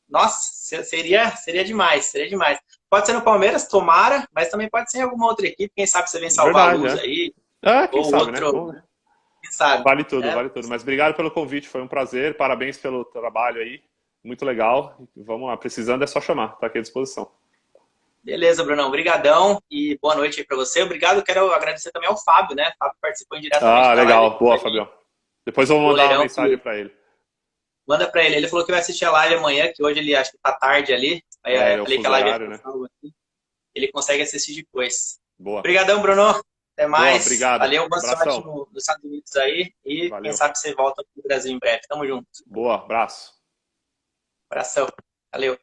Nossa, seria demais, seria demais. Pode ser no Palmeiras, tomara, mas também pode ser em alguma outra equipe. Quem sabe você vem salvar a luz aí. Quem sabe, né? Quem sabe. Vale tudo. Mas obrigado pelo convite, foi um prazer. Parabéns pelo trabalho aí. Muito legal. Vamos lá, precisando é só chamar, tá aqui à disposição. Beleza, Brunão. Obrigadão e boa noite aí pra você. Obrigado, quero agradecer também ao Fábio, né? O Fábio participou indiretamente. Legal. Boa, Fabião. Depois eu vou mandar uma mensagem pra ele. Manda pra ele. Ele falou que vai assistir a live amanhã, que hoje ele acho que tá tarde ali. Aí eu falei que a live né? Ele consegue assistir depois. Boa. Obrigadão, Bruno. Até mais. Boa, obrigado. Valeu, boa sorte nos Estados Unidos aí. E quem sabe você volta pro Brasil em breve. Tamo junto. Boa, abraço. Abração. Valeu.